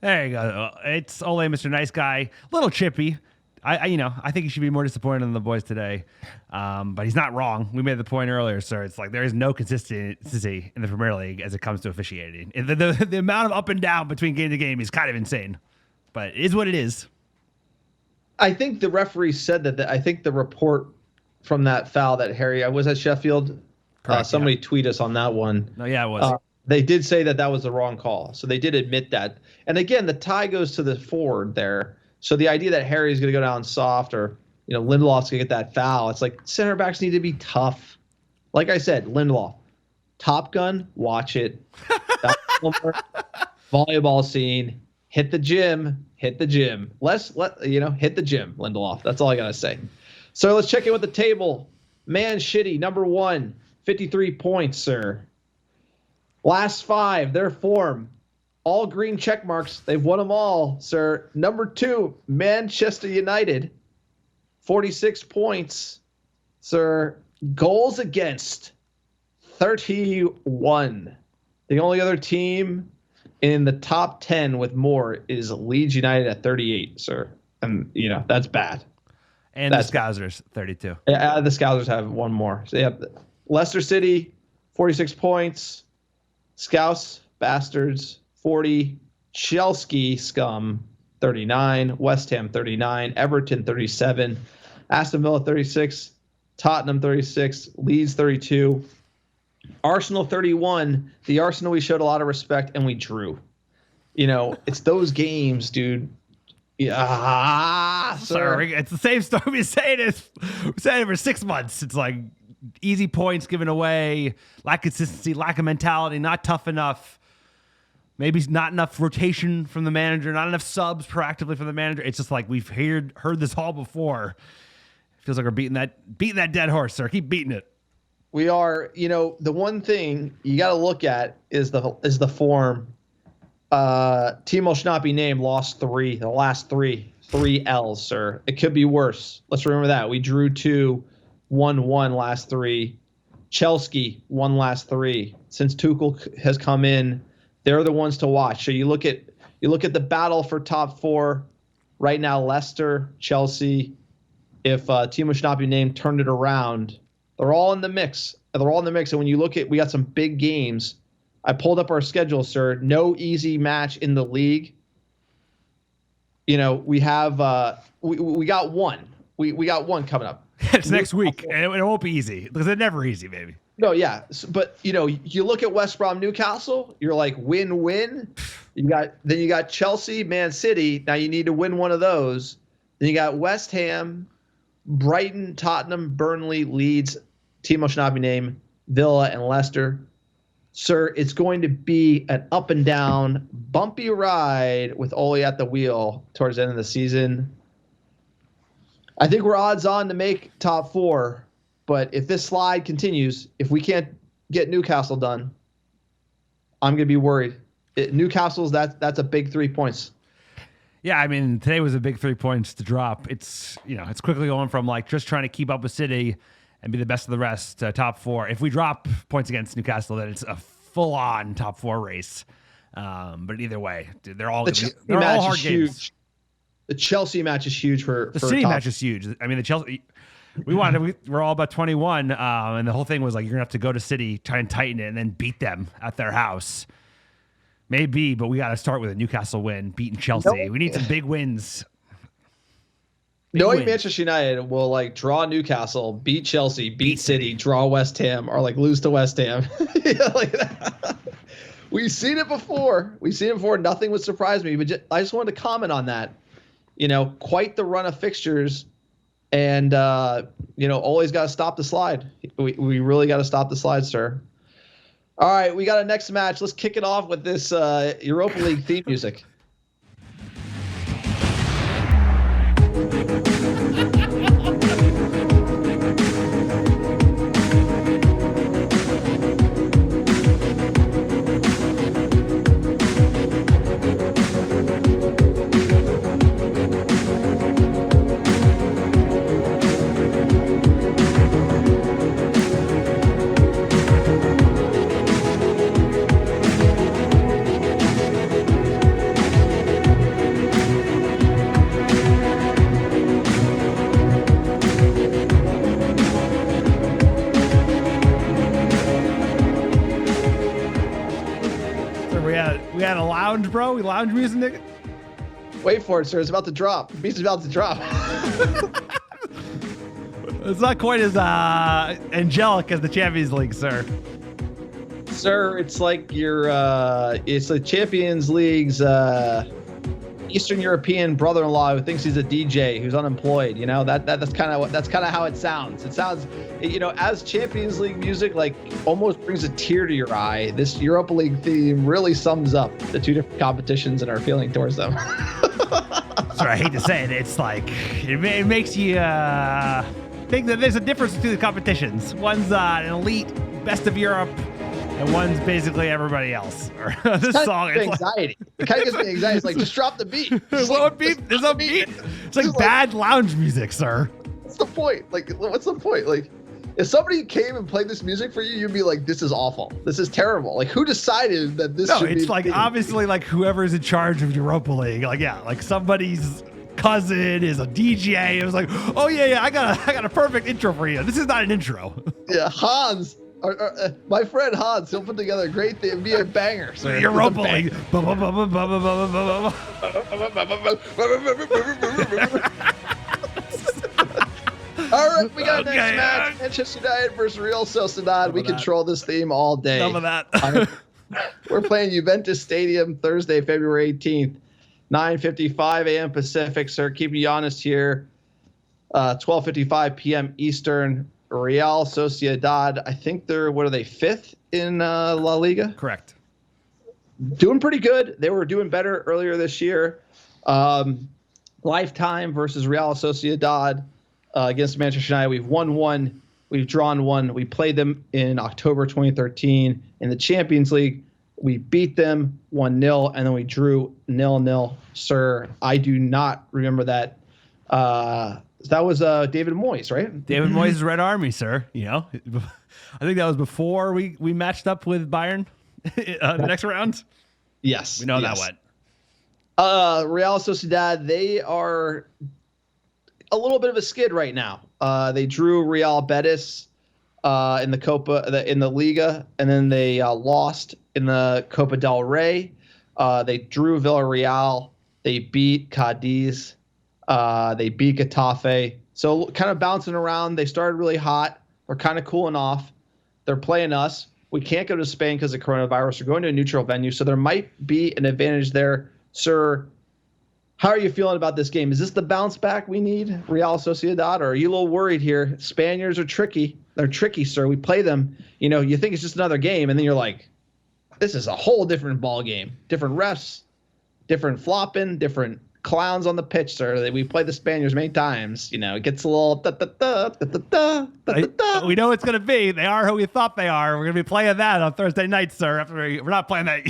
There you go. It's Ole, Mr. Nice Guy. A little chippy. I think he should be more disappointed in the boys today. But he's not wrong. We made the point earlier, sir. It's like there is no consistency in the Premier League as it comes to officiating. The amount of up and down between game to game is kind of insane. But it is what it is. I think the referee said that. I think the report from that foul that Harry, I was at Sheffield. Correct, somebody tweet us on that one. No, yeah, it was. They did say that was the wrong call. So they did admit that. And again, the tie goes to the forward there. So the idea that Harry's going to go down soft or, Lindelof's going to get that foul, it's like center backs need to be tough. Like I said, Lindelof, Top Gun, watch it. Volleyball scene, hit the gym. Hit the gym, Lindelof. That's all I got to say. So let's check in with the table. Man Shitty, number 1, 53 points, sir. Last 5, their form. All green check marks. They've won them all, sir. Number 2, Manchester United, 46 points, sir. Goals against, 31. The only other team in the top 10 with more is Leeds United at 38, sir. And, that's bad. And that's the Scousers, 32. Yeah, the Scousers have one more. So, yeah, Leicester City, 46 points. Scouse Bastards, 40. Chelsea Scum, 39. West Ham, 39. Everton, 37. Aston Villa, 36. Tottenham, 36. Leeds, 32. Arsenal, 31. The Arsenal, we showed a lot of respect, and we drew. It's those games, dude. Yeah, sorry. It's the same story we saying it for 6 months. It's like easy points given away, lack of consistency, lack of mentality, not tough enough. Maybe not enough rotation from the manager, not enough subs proactively from the manager. It's just like we've heard this all before. It feels like we're beating that dead horse, sir. Keep beating it. We are, the one thing you got to look at is the form. Timo Schnappi name lost the last three L's, sir. It could be worse. Let's remember that. We drew 2, 1-1 last 3. Chelsea won last 3. Since Tuchel has come in, they're the ones to watch. So you look at the battle for top 4 right now. Leicester, Chelsea. If Timo Schnappi name turned it around, they're all in the mix. And when you look at, we got some big games. I pulled up our schedule, sir. No easy match in the league. We have we got one. We got one coming up. It's next week, and it won't be easy because it's never easy, baby. No, yeah, but you look at West Brom, Newcastle. You're like win-win. You got Chelsea, Man City. Now you need to win one of those. Then you got West Ham, Brighton, Tottenham, Burnley, Leeds, Timo Schnappi name, Villa, and Leicester. Sir, it's going to be an up and down, bumpy ride with Ole at the wheel towards the end of the season. I think we're odds on to make top 4, but if this slide continues, if we can't get Newcastle done, I'm going to be worried. Newcastle's that's a big 3 points. Yeah, I mean, today was a big 3 points to drop. It's it's quickly going from like just trying to keep up with City and be the best of the rest to top 4. If we drop points against Newcastle, then it's a full-on top 4 race. But either way, dude, they're all hard games. The Chelsea match is huge for the City match is huge. I mean, the Chelsea. We're all about 21, and the whole thing was like you're gonna have to go to City, try and tighten it, and then beat them at their house. Maybe, but we got to start with a Newcastle win, beating Chelsea. We need some big wins. Knowing Manchester United will like draw Newcastle, beat Chelsea, beat City, draw West Ham, or like lose to West Ham. Like that. We've seen it before. Nothing would surprise me, but I just wanted to comment on that. Quite the run of fixtures, and always got to stop the slide. We really got to stop the slide, sir. All right, we got a next match. Let's kick it off with this Europa League theme music. lounge, bro? We lounge music, nigga? Wait for it, sir. It's about to drop. The beat's about to drop. It's not quite as angelic as the Champions League, sir. Sir, it's like it's the Champions League's Eastern European brother-in-law who thinks he's a DJ who's unemployed. You know, that's kind of how it sounds. It sounds, as Champions League music, like almost brings a tear to your eye. This Europa League theme really sums up the two different competitions and our feeling towards them. Sorry, I hate to say it. It's like it makes you think that there's a difference between the competitions. One's an elite, best of Europe, and one's basically everybody else. This song, it's anxiety. It kind of gives me anxiety. It's like, just drop the beat. There's no beat. It's like bad lounge music, sir. What's the point? Like, what's the point? Like, if somebody came and played this music for you, you'd be like, this is awful. This is terrible. Like, who decided that this should be? No, it's like obviously like whoever's in charge of Europa League. Like, yeah, like somebody's cousin is a DJ. It was like, oh yeah, I got a perfect intro for you. This is not an intro. Yeah, Hans. My friend Hans, he'll put together a great thing. It'd be a banger. So Europa League. All right, we got next match. Manchester United versus Real Sociedad. We control this theme all day. Some of that. We're playing Juventus Stadium Thursday, February 18th, 9:55 a.m. Pacific. Sir, keeping you honest here. 12:55 p.m. Eastern. Real Sociedad, I think they're, what are they, 5th in La Liga? Correct. Doing pretty good. They were doing better earlier this year. Lifetime versus Real Sociedad against Manchester United. We've won one. We've drawn one. We played them in October 2013 in the Champions League. We beat them 1-0, and then we drew 0-0. Sir, I do not remember that. That was David Moyes, right? David Moyes' Red Army, sir. I think that was before we matched up with Bayern the next round. Yes. We know that went. Real Sociedad, they are a little bit of a skid right now. They drew Real Betis in the Copa, in the Liga, and then they lost in the Copa del Rey. They drew Villarreal. They beat Cadiz. They beat Getafe. So kind of bouncing around. They started really hot. They're kind of cooling off. They're playing us. We can't go to Spain because of coronavirus. We're going to a neutral venue. So there might be an advantage there. Sir, how are you feeling about this game? Is this the bounce back we need, Real Sociedad? Or are you a little worried here? Spaniards are tricky. They're tricky, sir. We play them. You think it's just another game. And then you're like, this is a whole different ball game. Different refs, different flopping, different clowns on the pitch, sir. We play the Spaniards many times. It gets a little we know it's going to be. They are who we thought they are. We're going to be playing that on Thursday night, sir. We're not playing that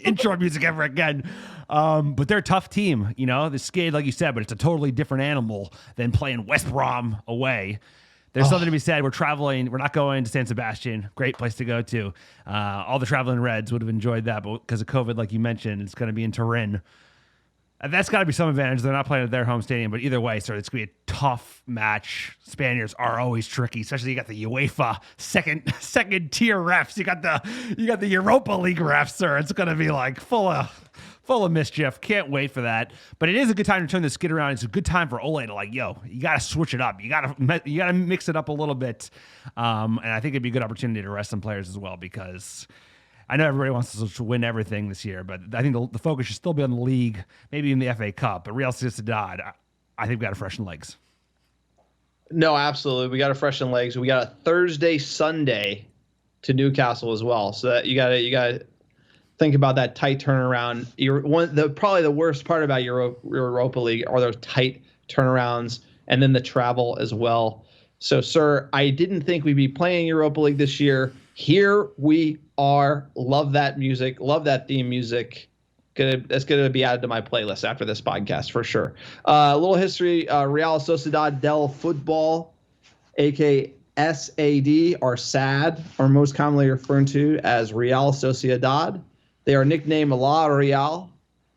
intro music ever again. But they're a tough team. They're scared, like you said, but it's a totally different animal than playing West Brom away. There's something to be said. We're traveling. We're not going to San Sebastian. Great place to go to. All the traveling Reds would have enjoyed that, but because of COVID, like you mentioned, it's going to be in Turin. That's got to be some advantage. They're not playing at their home stadium, but either way, so it's going to be a tough match. Spaniards are always tricky, especially you got the UEFA second tier refs. You got the Europa League refs, sir. It's going to be like full of mischief. Can't wait for that. But it is a good time to turn the skid around. It's a good time for Ole to you got to switch it up. You got to mix it up a little bit. And I think it'd be a good opportunity to rest some players as well, because I know everybody wants us to win everything this year, but I think the focus should still be on the league, maybe in the FA Cup. But Real Sociedad, I think we got to freshen legs. No, absolutely. We got to freshen legs. We got a Thursday, Sunday to Newcastle as well. So that you got to think about that tight turnaround. Probably the worst part about Europa League are those tight turnarounds, and then the travel as well. So, sir, I didn't think we'd be playing Europa League this year. Here we are. Love that music. Love that theme music. That's going to be added to my playlist after this podcast for sure. A little history. Real Sociedad del Football, a.k.a. SAD, or SAD, are most commonly referred to as Real Sociedad. They are nicknamed La Real,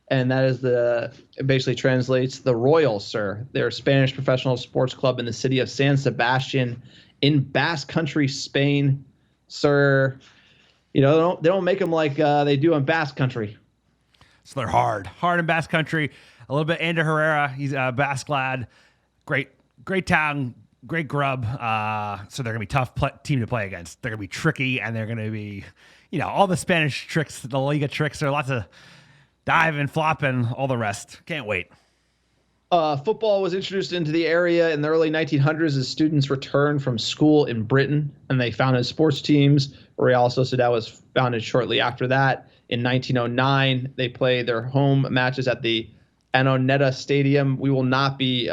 and that is it basically translates the Royals, sir. They're a Spanish professional sports club in the city of San Sebastian in Basque Country, Spain. Sir, they don't make them like they do in Basque Country. So they're hard in Basque Country. A little bit Ander Herrera. He's a Basque lad. Great town, great grub. So they're going to be tough team to play against. They're going to be tricky, and they're going to be, all the Spanish tricks, the Liga tricks. There are lots of diving, flopping, all the rest. Can't wait. Football was introduced into the area in the early 1900s as students returned from school in Britain, and they founded sports teams. Real Sociedad was founded shortly after that. In 1909, they played their home matches at the Anoeta Stadium. We will not be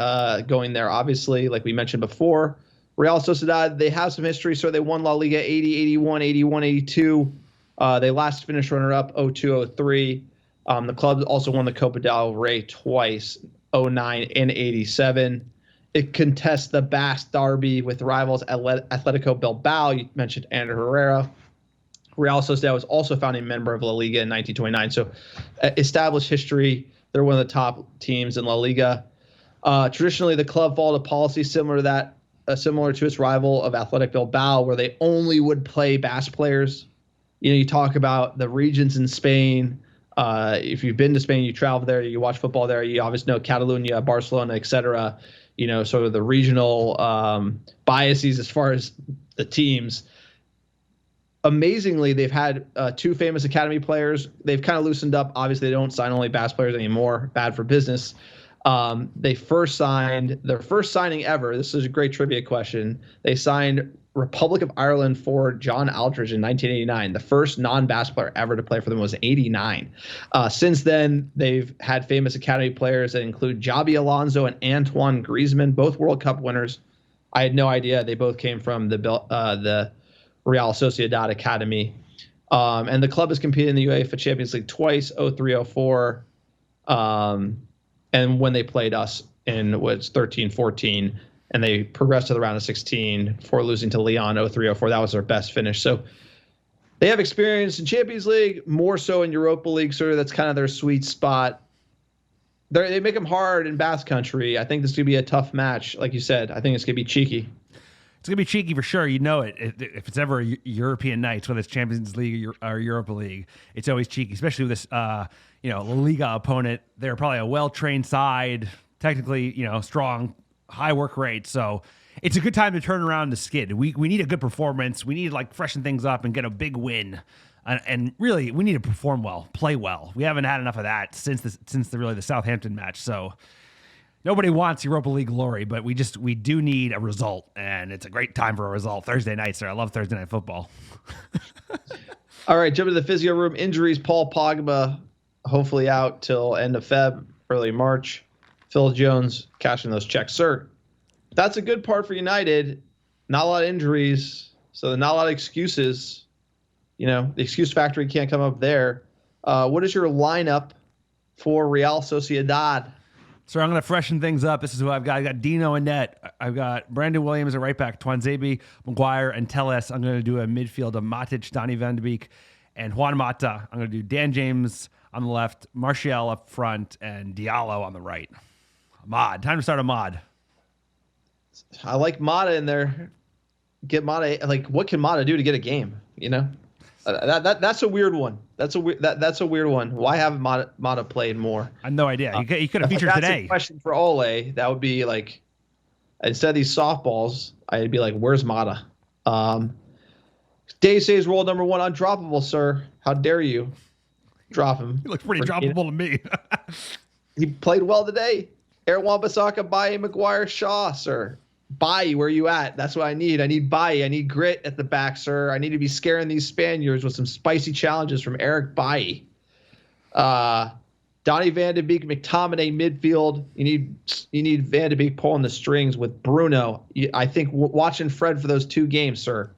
going there, obviously, like we mentioned before. Real Sociedad, they have some history, so they won La Liga 80, 81, 81, 82. They last finished runner-up 02, 03. The club also won the Copa del Rey twice, 09 and 87. It contests the Basque Derby with rivals Atletico Bilbao. You mentioned Ander Herrera. Real Sociedad was also founding member of La Liga in 1929. So established history. They're one of the top teams in La Liga. Traditionally, the club followed a policy similar to its rival of Athletic Bilbao, where they only would play Basque players. You talk about the regions in Spain. If you've been to Spain, you travel there, you watch football there, you obviously know Catalonia, Barcelona, etc. Sort of the regional biases as far as the teams. Amazingly, they've had two famous academy players. They've kind of loosened up. Obviously, they don't sign only Basque players anymore. Bad for business. They first signed their first signing ever. This is a great trivia question. They signed Republic of Ireland forward John Aldridge in 1989. The first non-Basque player ever to play for them was 89. Since then, they've had famous academy players that include Javi Alonso and Antoine Griezmann, both World Cup winners. I had no idea they both came from the Real Sociedad Academy. And the club has competed in the UEFA Champions League twice, 03, 04. And when they played us in 13, 14, and they progressed to the round of 16 before losing to Lyon 03, 04. That was their best finish. So they have experience in Champions League, more so in Europa League. Sort of that's kind of their sweet spot. They make them hard in Basque Country. I think this could be a tough match. Like you said, I think it's going to be cheeky. It's going to be cheeky for sure. You know it. If it's ever European nights, whether it's Champions League or Europa League, it's always cheeky, especially with this, La Liga opponent. They're probably a well-trained side, technically, strong, high work rate. So it's a good time to turn around the skid. We need a good performance. We need to freshen things up and get a big win. And really, we need to perform well, play well. We haven't had enough of that since the Southampton match. So nobody wants Europa League glory, but we do need a result, and it's a great time for a result. Thursday nights, sir. I love Thursday night football. All right, jump to the physio room. Injuries: Paul Pogba, hopefully out till end of Feb, early March. Phil Jones cashing those checks. Sir, that's a good part for United. Not a lot of injuries, so not a lot of excuses. The excuse factory can't come up there. What is your lineup for Real Sociedad? So I'm going to freshen things up. This is who I've got. I got Dino and Net. I've got Brandon Williams at right back, Twanzebe, Maguire, and Telles. I'm going to do a midfield of Matic, Donny van de Beek, and Juan Mata. I'm going to do Dan James on the left, Martial up front, and Diallo on the right. Mod. Time to start a mod. I like Mata in there. Get Mata. What can Mata do to get a game? That's a weird one. That's a weird one. Why haven't Mata played more? I have no idea. He could have featured that's today. A question for Ole. That would be instead of these softballs, I'd be like, where's Mata? Dave says rule number 1, undroppable, sir. How dare you drop him? He looks pretty droppable to me. He played well today. Erwan Bissaka, Baye, Maguire, Shaw, sir. Baye, where you at? That's what I need. I need Baye. I need grit at the back, sir. I need to be scaring these Spaniards with some spicy challenges from Eric Baye. Donny van de Beek, McTominay midfield. You need van de Beek pulling the strings with Bruno. I think watching Fred for those 2 games, sir.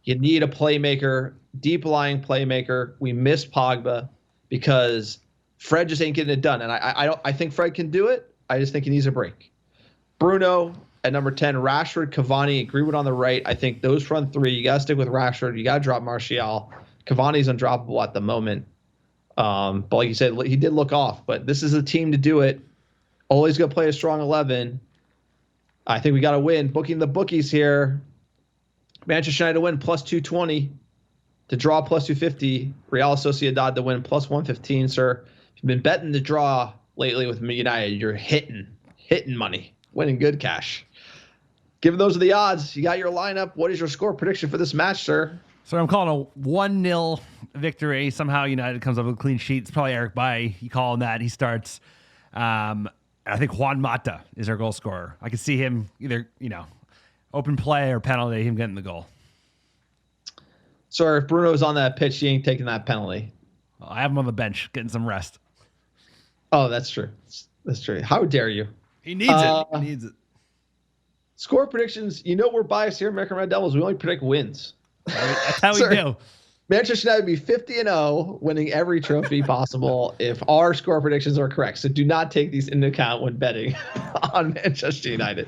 You need a playmaker, deep-lying playmaker. We miss Pogba because Fred just ain't getting it done. And I think Fred can do it. I just think he needs a break. Bruno at number 10, Rashford, Cavani, Greenwood on the right. I think those front 3, you got to stick with Rashford. You got to drop Martial. Cavani's undroppable at the moment. But like you said, he did look off. But this is a team to do it. Ole's going to play a strong 11. I think we got to win. Booking the bookies here. Manchester United to win plus 220. To draw plus 250. Real Sociedad to win plus 115, sir. you've been betting the draw lately with United, you're hitting money, winning good cash. Given those are the odds, you got your lineup. What is your score prediction for this match, sir? So I'm calling a 1-0 victory. Somehow United comes up with a clean sheet. It's probably Eric Bailly. You call him that. He starts. I think Juan Mata is our goal scorer. I can see him either, open play or penalty, him getting the goal. Sir, if Bruno's on that pitch, he ain't taking that penalty. Well, I have him on the bench, getting some rest. Oh, that's true. That's true. How dare you? He needs it. He needs it. Score predictions. We're biased here, American Red Devils. We only predict wins. That's how we do. Manchester United would be 50-0, winning every trophy possible if our score predictions are correct. So do not take these into account when betting on Manchester United.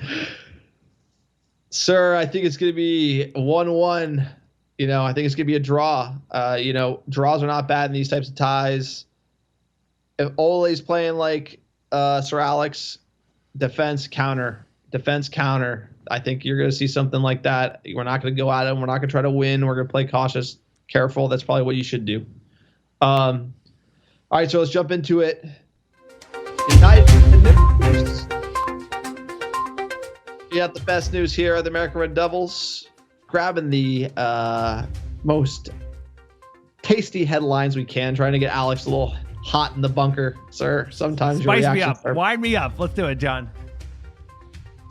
Sir, I think it's going to be 1-1. I think it's going to be a draw. Draws are not bad in these types of ties. If Ole's playing like Sir Alex, defense counter. I think you're going to see something like that. We're not going to go at him. We're not going to try to win. We're going to play cautious, careful. That's probably what you should do. All right, so let's jump into it. We got the best news here at the American Red Devils. Grabbing the most tasty headlines we can, trying to get Alex a little hot in the bunker, sir. Sometimes your Spice me reactions up. Wind me up. Let's do it, John.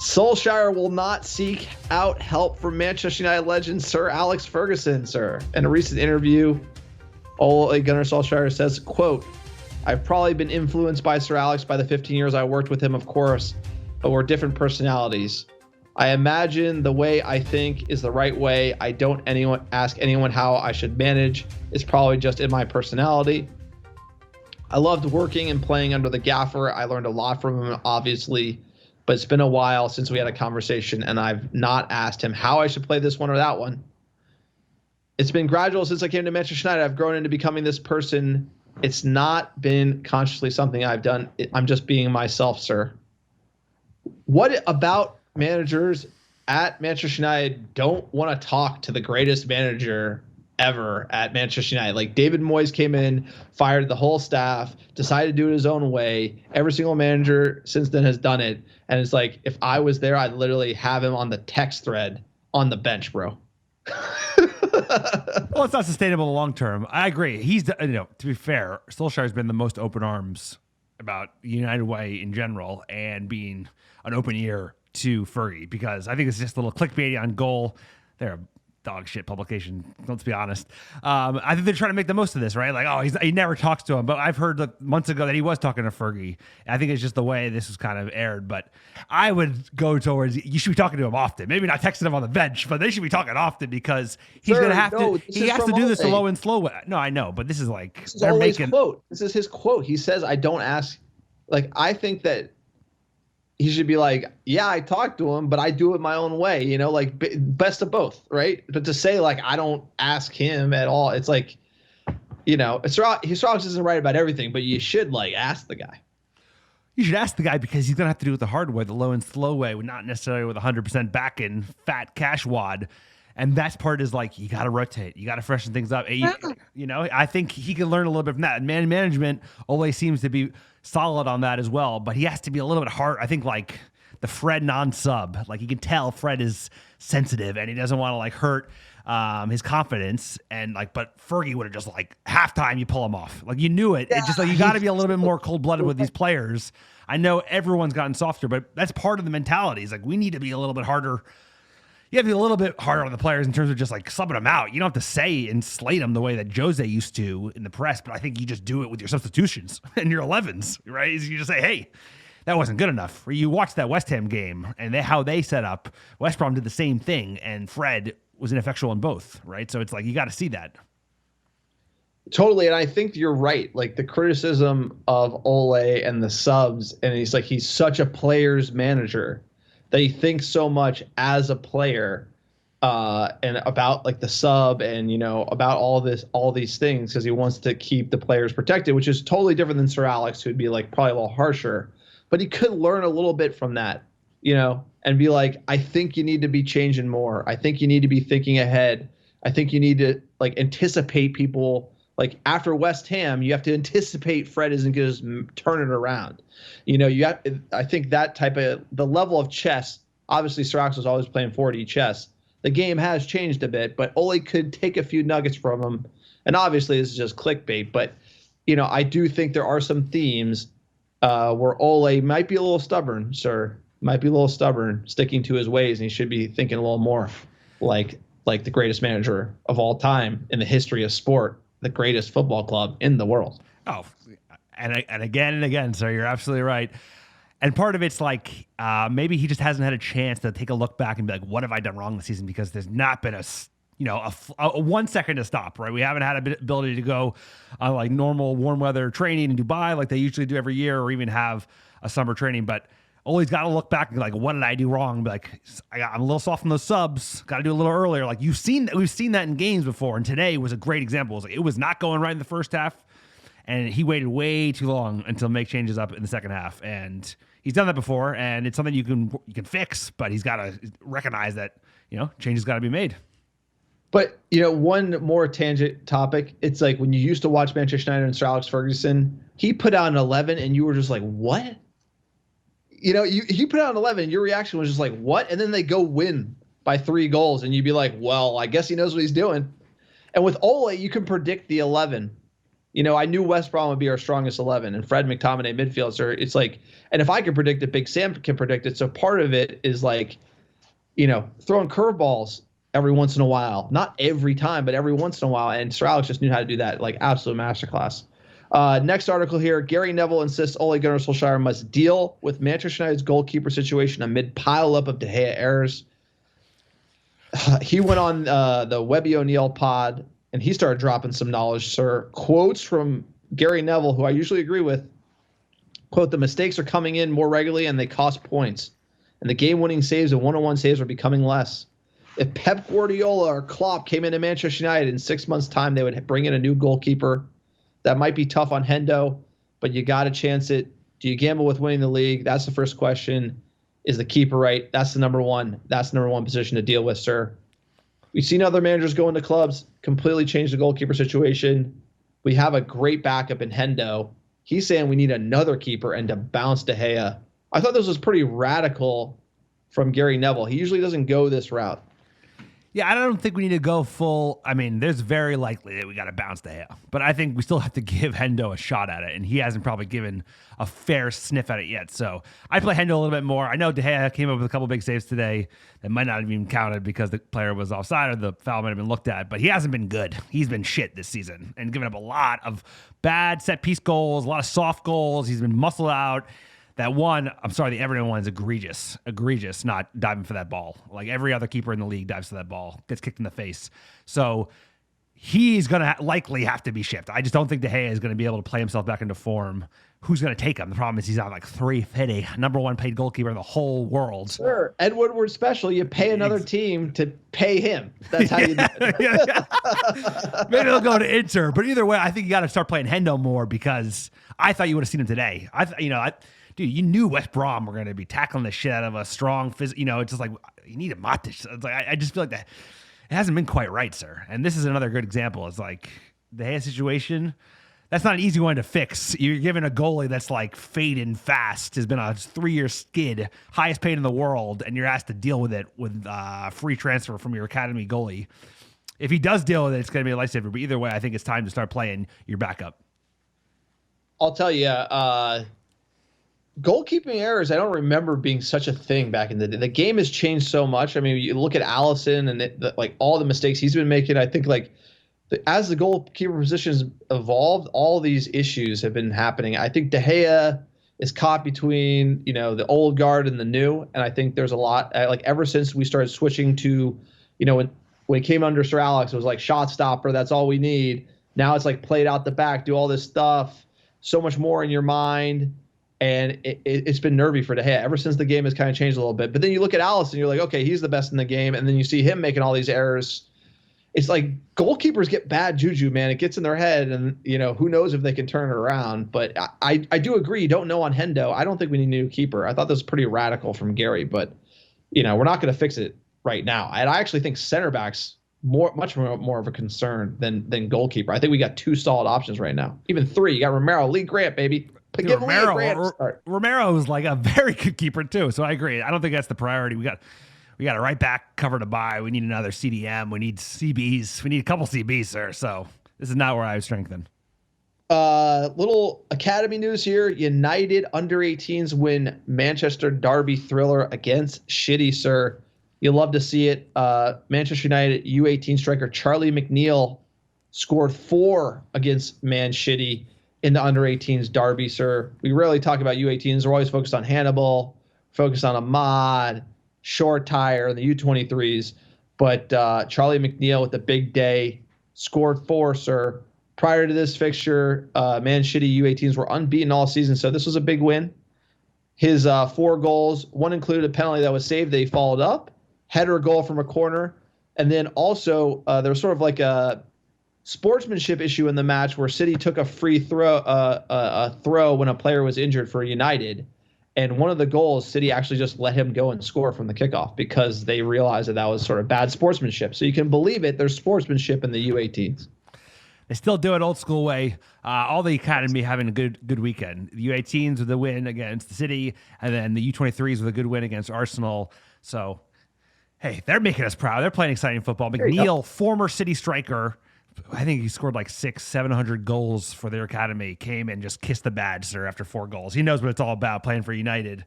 Solskjaer will not seek out help from Manchester United legend Sir Alex Ferguson, sir. In a recent interview, Ole Gunnar Solskjaer says, quote, "I've probably been influenced by Sir Alex by the 15 years I worked with him, of course, but we're different personalities. I imagine the way I think is the right way. I don't ask anyone how I should manage. It's probably just in my personality. I loved working and playing under the gaffer. I learned a lot from him, obviously, but it's been a while since we had a conversation, and I've not asked him how I should play this one or that one. It's been gradual since I came to Manchester United. I've grown into becoming this person. It's not been consciously something I've done. I'm just being myself, sir." What about managers at Manchester United don't want to talk to the greatest manager ever at Manchester United? Like, David Moyes came in, fired the whole staff, decided to do it his own way. Every single manager since then has done it. And it's like, if I was there, I'd literally have him on the text thread on the bench, bro. Well, it's not sustainable long term. I agree. He's, to be fair, Solskjaer's been the most open arms about United way in general and being an open ear to Fergie, because I think it's just a little clickbaity on goal. They're a dog shit publication, let's be honest. I think they're trying to make the most of this, right? Like, oh, he never talks to him. But I've heard months ago that he was talking to Fergie. I think it's just the way this was kind of aired. But I would go towards, you should be talking to him often. Maybe not texting him on the bench, but they should be talking often, because he's going to have to. He has to do this the low and slow way. No, I know, but this is like, this is always quote. This is his quote. He says, "I don't ask." Like, I think that he should be like, yeah, I talk to him, but I do it my own way, like best of both, right? But to say, like, I don't ask him at all, it's like, Sir Alex isn't right about everything, but you should, like, ask the guy. You should ask the guy, because he's going to have to do it the hard way, the low and slow way, not necessarily with 100% back in fat cash wad. And that part is like, you got to rotate. You got to freshen things up. I think he can learn a little bit from that. And man management, Ole seems to be solid on that as well. But he has to be a little bit hard. I think like the Fred non-sub. Like, you can tell Fred is sensitive and he doesn't want to like hurt his confidence. And like, but Fergie would have just like halftime, you pull him off. Like, you knew it. It's just like, you got to be a little bit more cold-blooded with these players. I know everyone's gotten softer, but that's part of the mentality. It's like, we need to be a little bit harder. You have to be a little bit harder on the players in terms of just like subbing them out. You don't have to say and slate them the way that Jose used to in the press, but I think you just do it with your substitutions and your 11s, right? You just say, hey, that wasn't good enough. Or you watch that West Ham game and how they set up. West Brom did the same thing, and Fred was ineffectual in both, right? So it's like, you got to see that. Totally, and I think you're right. Like, the criticism of Ole and the subs, and he's such a player's manager that he thinks so much as a player and about like the sub and, about all these things, because he wants to keep the players protected, which is totally different than Sir Alex, who'd be like probably a little harsher. But he could learn a little bit from that, and be like, I think you need to be changing more. I think you need to be thinking ahead. I think you need to like anticipate people Like after West Ham, you have to anticipate Fred isn't going to turn it around. I think that the level of chess, obviously Sir Alex was always playing 4D chess. The game has changed a bit, but Ole could take a few nuggets from him. And obviously this is just clickbait, but I do think there are some themes where Ole might be a little stubborn, sir. Might be a little stubborn, sticking to his ways, and he should be thinking a little more like the greatest manager of all time in the history of sport, the greatest football club in the world. Oh, and again, sir, you're absolutely right. And part of it's like maybe he just hasn't had a chance to take a look back and be like, what have I done wrong this season? Because there's not been a 1 second to stop, right? We haven't had an ability to go on like normal warm weather training in Dubai like they usually do every year, or even have a summer training. But Ole's got to look back and be like, what did I do wrong? Be like, I'm a little soft on those subs. Got to do a little earlier. Like we've seen that in games before, and today was a great example. It was not going right in the first half, and he waited way too long until make changes up in the second half. And he's done that before, and it's something you can fix, but he's got to recognize that changes got to be made. But one more tangent topic. It's like when you used to watch Manchester United and Sir Alex Ferguson, he put out an 11, and you were just like, what? He put out an 11, and your reaction was just like, what? And then they go win by 3 goals, and you'd be like, well, I guess he knows what he's doing. And with Ole, you can predict the 11. I knew West Brom would be our strongest 11, and Fred McTominay midfield. So it's like, and if I can predict it, Big Sam can predict it. So part of it is like, throwing curveballs every once in a while. Not every time, but every once in a while. And Sir Alex just knew how to do that, like absolute masterclass. Next article here, Gary Neville insists Ole Gunnar Solskjaer must deal with Manchester United's goalkeeper situation amid pile-up of De Gea errors. He went on the Webby O'Neill pod, and he started dropping some knowledge, sir. Quotes from Gary Neville, who I usually agree with. Quote, the mistakes are coming in more regularly, and they cost points. And the game-winning saves and one-on-one saves are becoming less. If Pep Guardiola or Klopp came into Manchester United in 6 months' time, they would bring in a new goalkeeper. That might be tough on Hendo, but you got to chance it. Do you gamble with winning the league? That's the first question. Is the keeper right? That's the number one. That's the number one position to deal with, sir. We've seen other managers go into clubs, completely change the goalkeeper situation. We have a great backup in Hendo. He's saying we need another keeper and to bounce De Gea. I thought this was pretty radical from Gary Neville. He usually doesn't go this route. Yeah, I don't think we need to go full. I mean, there's very likely that we got to bounce De Gea, but I think we still have to give Hendo a shot at it, and he hasn't probably given a fair sniff at it yet. So I play Hendo a little bit more. I know De Gea came up with a couple big saves today that might not have even counted because the player was offside or the foul might have been looked at, but he hasn't been good. He's been shit this season and given up a lot of bad set-piece goals, a lot of soft goals. He's been muscled out. That one, I'm sorry, the Everton one is egregious, not diving for that ball. Like every other keeper in the league dives for that ball, gets kicked in the face. So he's going to likely have to be shipped. I just don't think De Gea is going to be able to play himself back into form. Who's going to take him? The problem is he's on like 350, number one paid goalkeeper in the whole world. Sure. Ed Woodward special. You pay another team to pay him. That's how you do it. Maybe they'll go to Inter, but either way, I think you got to start playing Hendo more because I thought you would have seen him today. Dude, you knew West Brom were going to be tackling the shit out of a strong physical. It's just like, you need a Matic. It's like, I just feel like that it hasn't been quite right, sir. And this is another good example. It's like the Gea situation. That's not an easy one to fix. You're giving a goalie that's like fading fast, has been a 3-year skid, highest paid in the world, and you're asked to deal with it with free transfer from your academy goalie. If he does deal with it, it's going to be a lifesaver. But either way, I think it's time to start playing your backup. I'll tell you, goalkeeping errors, I don't remember being such a thing back in the day. The game has changed so much. I mean, you look at Allison and like all the mistakes he's been making. I think like as the goalkeeper positions evolved, all these issues have been happening. I think De Gea is caught between the old guard and the new, and I think there's a lot like ever since we started switching to when it came under Sir Alex, it was like shot stopper. That's all we need. Now it's like played out the back, do all this stuff, so much more in your mind. And it's been nervy for De Gea ever since the game has kind of changed a little bit. But then you look at Allison, you're like, okay, he's the best in the game. And then you see him making all these errors. It's like goalkeepers get bad juju, man. It gets in their head, and who knows if they can turn it around. But I do agree. Don't know on Hendo. I don't think we need a new keeper. I thought that was pretty radical from Gary, but we're not going to fix it right now. And I actually think center backs much more of a concern than goalkeeper. I think we got 2 solid options right now. Even 3. You got Romero, Lee Grant, baby. Give Lee a Grant a start. Romero's like a very good keeper too. So I agree. I don't think that's the priority. We got a right back cover to buy. We need another CDM. We need CBs. We need a couple CBs, sir. So this is not where I would strengthen. Little academy news here. United under-18s win Manchester Derby thriller against Shitty, sir. You'll love to see it. Manchester United U18 striker Charlie McNeil scored 4 against Man Shitty in the under-18s Derby, sir. We rarely talk about U18s. We're always focused on Hannibal, focused on Ahmad, Short Tire, the U23s. But Charlie McNeil with the big day scored 4, sir. Prior to this fixture, Man Shitty U18s were unbeaten all season, so this was a big win. His 4 goals, one included a penalty that was saved that he followed up, header goal from a corner, and then also there was sort of like a sportsmanship issue in the match where City took a free throw, a throw when a player was injured for United, and one of the goals, City actually just let him go and score from the kickoff because they realized that was sort of bad sportsmanship. So you can believe it, there's sportsmanship in the U18s. They still do it old school way. All the academy having a good weekend. The U18s with a win against the City, and then the U23s with a good win against Arsenal. So, hey, they're making us proud. They're playing exciting football. McNeil, former City striker, I think he scored like 700 goals for their academy, came and just kissed the badge, sir, after 4 goals. He knows what it's all about, playing for United.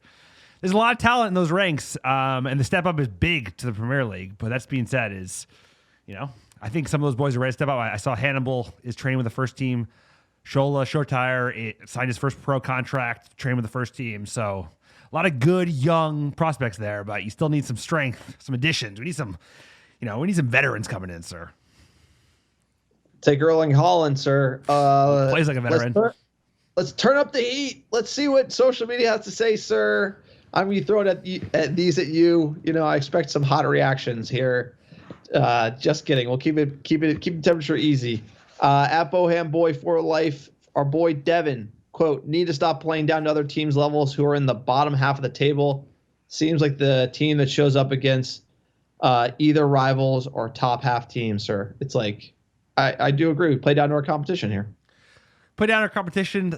There's a lot of talent in those ranks, and the step up is big to the Premier League. But that's being said is, I think some of those boys are ready to step up. I saw Hannibal is training with the first team. Shola, Short Tire, signed his first pro contract, trained with the first team. So a lot of good young prospects there, but you still need some strength, some additions. We need some veterans coming in, sir. Take Erling Haaland, sir. Plays like a veteran. Let's turn up the heat. Let's see what social media has to say, sir. I'm going to throw it at you. I expect some hot reactions here. Just kidding. We'll keep the temperature easy. At Boham Boy for Life, our boy Devin, quote, need to stop playing down to other teams' levels who are in the bottom half of the table. Seems like the team that shows up against either rivals or top half teams, sir. It's like, I do agree. We play down to our competition here. Play down our competition,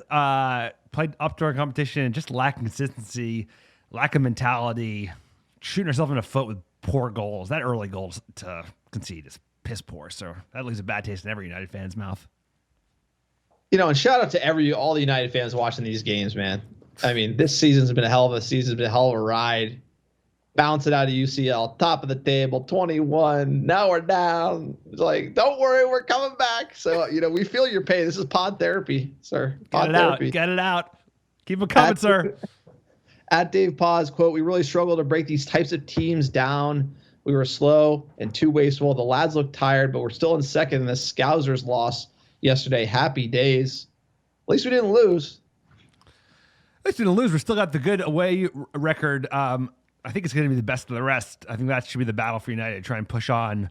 played up to our competition, just lack consistency, lack of mentality, shooting ourselves in the foot with poor goals. That early goal to concede is piss poor, so that leaves a bad taste in every United fan's mouth. And shout out to all the United fans watching these games, man. I mean, this season's been a hell of a season, been a hell of a ride. Bouncing out of UCL, top of the table, 21. Now we're down. It's like, don't worry, we're coming back. So, we feel your pain. This is pod therapy, sir. Pod therapy. Get it out. Keep it coming, sir. At Dave Paz, quote, we really struggle to break these types of teams down. We were slow and too wasteful. The lads look tired, but we're still in second in the Scousers loss yesterday. Happy days. At least we didn't lose. We're still got the good away record. I think it's going to be the best of the rest. I think that should be the battle for United. Try and push on.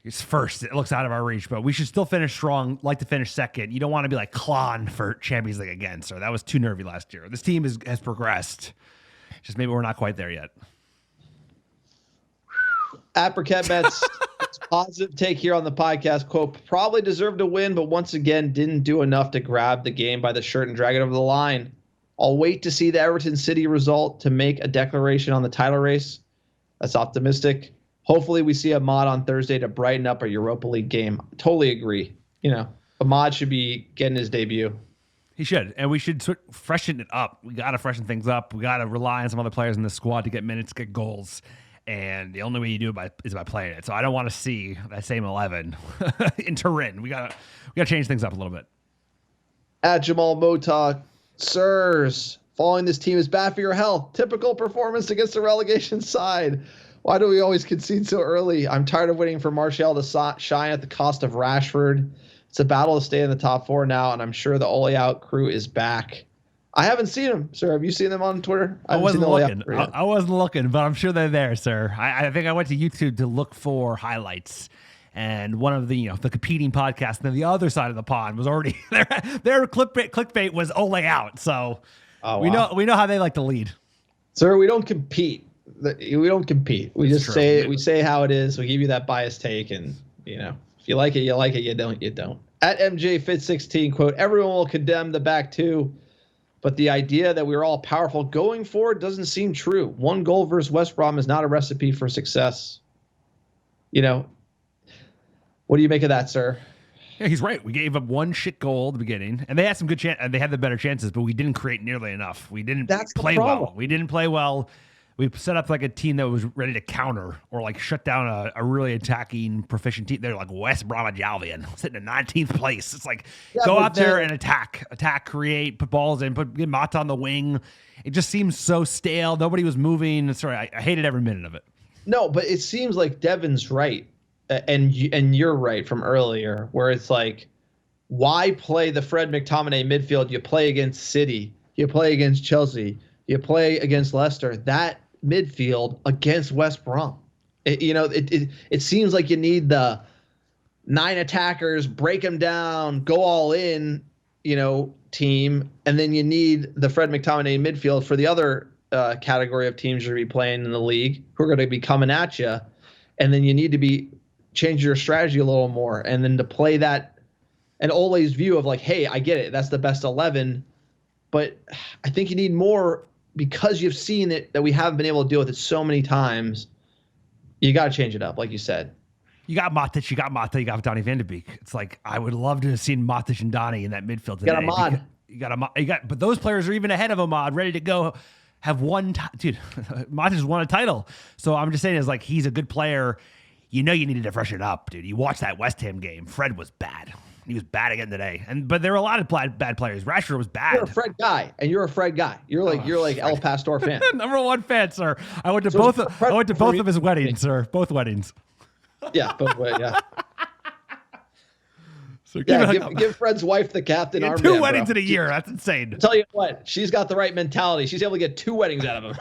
It's first. It looks out of our reach, but we should still finish strong. Like to finish second. You don't want to be like clawing for Champions League again, sir. That was too nervy last year. This team has progressed. Just maybe we're not quite there yet. At Burkett Mets, positive take here on the podcast. Quote, probably deserved to win, but once again didn't do enough to grab the game by the shirt and drag it over the line. I'll wait to see the Everton City result to make a declaration on the title race. That's optimistic. Hopefully we see Ahmad on Thursday to brighten up a Europa League game. Totally agree. Ahmad should be getting his debut. He should, and we should freshen it up. We got to freshen things up. We got to rely on some other players in the squad to get minutes, get goals, and the only way you do it is by playing it. So I don't want to see that same 11 in Turin. We got to change things up a little bit. At Jamal Mota, sirs, following this team is bad for your health. Typical performance against the relegation side. Why do we always concede so early? I'm tired of waiting for Martial to shine at the cost of Rashford. It's a battle to stay in the top 4 now, and I'm sure the Ole Out crew is back. I haven't seen them, sir. Have you seen them on Twitter? I wasn't looking, but I'm sure they're there, sir. I think I went to YouTube to look for highlights, and one of the the competing podcasts, and then the other side of the pond was already their clickbait was Ole Out. So we know how they like to lead. Sir, we don't compete. We don't compete. We just say how it is. We give you that biased take, and if you like it, you like it. You don't, you don't. At MJ Fit 16, quote, everyone will condemn the back two, but the idea that we're all powerful going forward doesn't seem true. One goal versus West Brom is not a recipe for success. What do you make of that, sir? Yeah, he's right. We gave up one shit goal at the beginning, and they had some good they had the better chances, but we didn't create nearly enough. We didn't play well. We didn't play well. We set up like a team that was ready to counter or like shut down a really attacking, proficient team. They're like West Brom Albion, sitting in 19th place. It's like, go out there and attack, create, put balls in, get Mata on the wing. It just seems so stale. Nobody was moving. Sorry, I hated every minute of it. No, but it seems like Devin's right, and you're right from earlier, where it's like, why play the Fred McTominay midfield? You play against City, you play against Chelsea, you play against Leicester. That midfield against West Brom. It seems like you need the 9 attackers, break them down, go all in, team, and then you need the Fred McTominay midfield for the other category of teams you're going to be playing in the league who are going to be coming at you, and then you need to be change your strategy a little more, and then to play that, and Ole's view of like, hey, I get it, that's the best 11, but I think you need more. Because you've seen it that we haven't been able to deal with it so many times, you got to change it up, like you said. You got Matic, you got Mata, you got Donny van de Beek. It's like I would love to have seen Matic and Donny in that midfield today. You got Ahmad. But those players are even ahead of Ahmad, ready to go. Have won, dude. Matic has won a title, so I'm just saying, is like he's a good player. You needed to freshen it up, dude. You watched that West Ham game. Fred was bad. He was bad again today, but there were a lot of bad players. Rashford was bad. You're a Fred guy, and you're a Fred guy. You're like El Pastor fan. Number one fan, sir. I went to both of his weddings, sir. Both weddings. Yeah, both ways. Yeah. So give Fred's wife the captain armband. 2 weddings in a year. That's insane. I'll tell you what, she's got the right mentality. She's able to get 2 weddings out of him.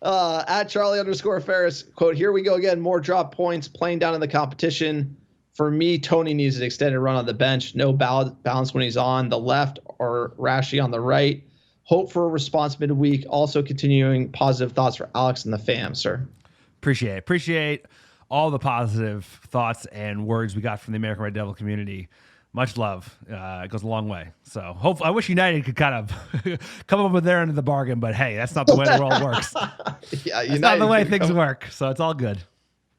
At Charlie_Ferris, quote, here we go again. More drop points, playing down in the competition. For me, Tony needs an extended run on the bench. No balance when he's on the left or Rashi on the right. Hope for a response midweek. Also continuing positive thoughts for Alex and the fam, sir. Appreciate all the positive thoughts and words we got from the American Red Devil community. Much love. It goes a long way. So I wish United could kind of come up with their end of the bargain, but hey, that's not the way the world works. That's not the way things work. So it's all good.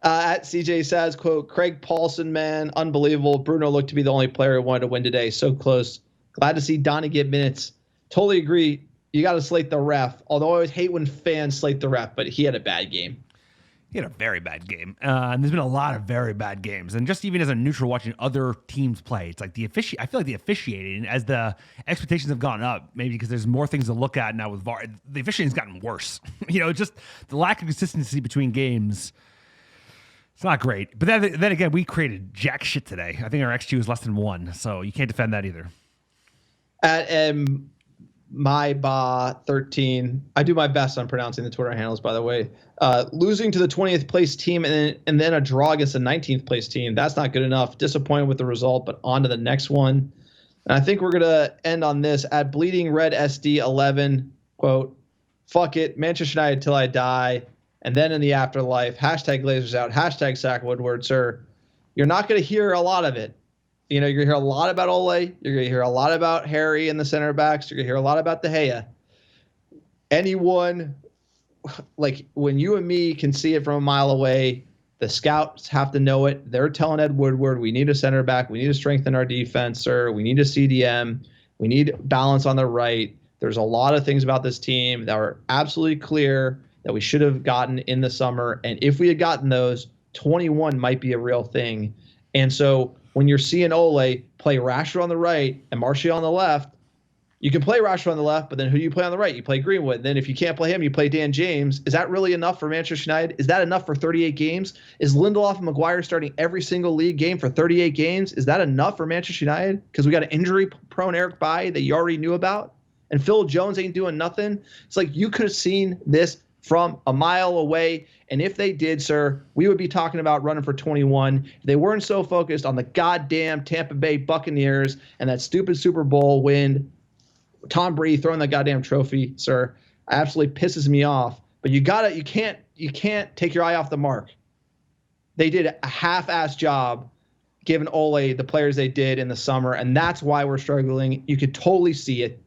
At CJ says, quote, Craig Paulson, man, unbelievable. Bruno looked to be the only player who wanted to win today. So close. Glad to see Donny get minutes. Totally agree. You got to slate the ref. Although I always hate when fans slate the ref, but he had a bad game. He had a very bad game. And there's been a lot of very bad games. And just even as a neutral watching other teams play, it's like I feel like the officiating, as the expectations have gone up, maybe because there's more things to look at now with VAR, the officiating's gotten worse. Just the lack of consistency between games. It's not great. But then again, we created jack shit today. I think our XG was less than 1, so you can't defend that either. At MyBa13, I do my best on pronouncing the Twitter handles, by the way. Losing to the 20th place team and then a draw against the 19th place team, that's not good enough. Disappointed with the result, but on to the next one. And I think we're going to end on this. At Bleeding Red SD 11, quote, fuck it, Manchester United till I die. And then in the afterlife, hashtag Glazers out, hashtag Sack Woodward, sir. You're not going to hear a lot of it. You're going to hear a lot about Ole. You're going to hear a lot about Harry and the center backs. You're going to hear a lot about De Gea. Anyone, like when you and me can see it from a mile away, the scouts have to know it. They're telling Ed Woodward, we need a center back. We need to strengthen our defense, sir. We need a CDM. We need balance on the right. There's a lot of things about this team that are absolutely clear that we should have gotten in the summer. And if we had gotten those, 21 might be a real thing. And so when you're seeing Ole play Rashford on the right and Martial on the left, you can play Rashford on the left, but then who do you play on the right? You play Greenwood. Then if you can't play him, you play Dan James. Is that really enough for Manchester United? Is that enough for 38 games? Is Lindelof and Maguire starting every single league game for 38 games? Is that enough for Manchester United? Because we got an injury-prone Eric Bailly that you already knew about, and Phil Jones ain't doing nothing. It's like you could have seen this from a mile away. And if they did, sir, we would be talking about running for 21. If they weren't so focused on the goddamn Tampa Bay Buccaneers and that stupid Super Bowl win, Tom Brady throwing that goddamn trophy, sir, absolutely pisses me off. But you can't take your eye off the mark. They did a half-assed job given Ole the players they did in the summer, and that's why we're struggling. You could totally see it.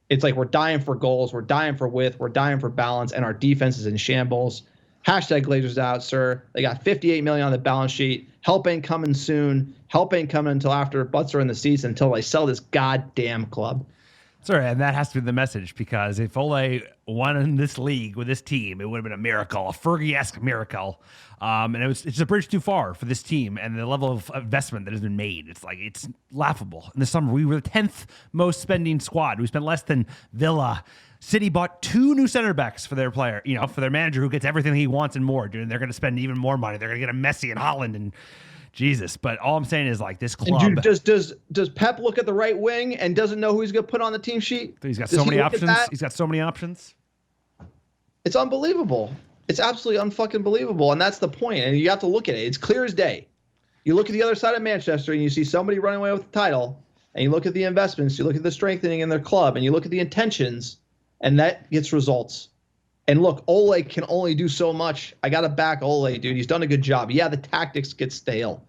It's like we're dying for goals, we're dying for width, we're dying for balance, and our defense is in shambles. Hashtag Glazers out, sir. They got $58 million on the balance sheet. Help ain't coming soon. Help ain't coming until after butts are in the seats, until they sell this goddamn club. Sorry, and that has to be the message, because if Ole won in this league with this team, it would have been a miracle, a Fergie-esque miracle. And it's a bridge too far for this team and the level of investment that has been made. It's laughable. In the summer, we were the 10th most spending squad. We spent less than Villa. City bought 2 new center backs for their player, for their manager who gets everything he wants and more, dude. And they're going to spend even more money. They're going to get a Messi and Holland and Jesus. But all I'm saying is, like, this club. And dude, does Pep look at the right wing and doesn't know who he's going to put on the team sheet? He's got so many options. He's got so many options. It's unbelievable. It's absolutely unfucking believable. And that's the point. And you have to look at it. It's clear as day. You look at the other side of Manchester and you see somebody running away with the title, and you look at the investments, you look at the strengthening in their club, and you look at the intentions, and that gets results. And look, Ole can only do so much. I got to back Ole, dude. He's done a good job. Yeah, the tactics get stale.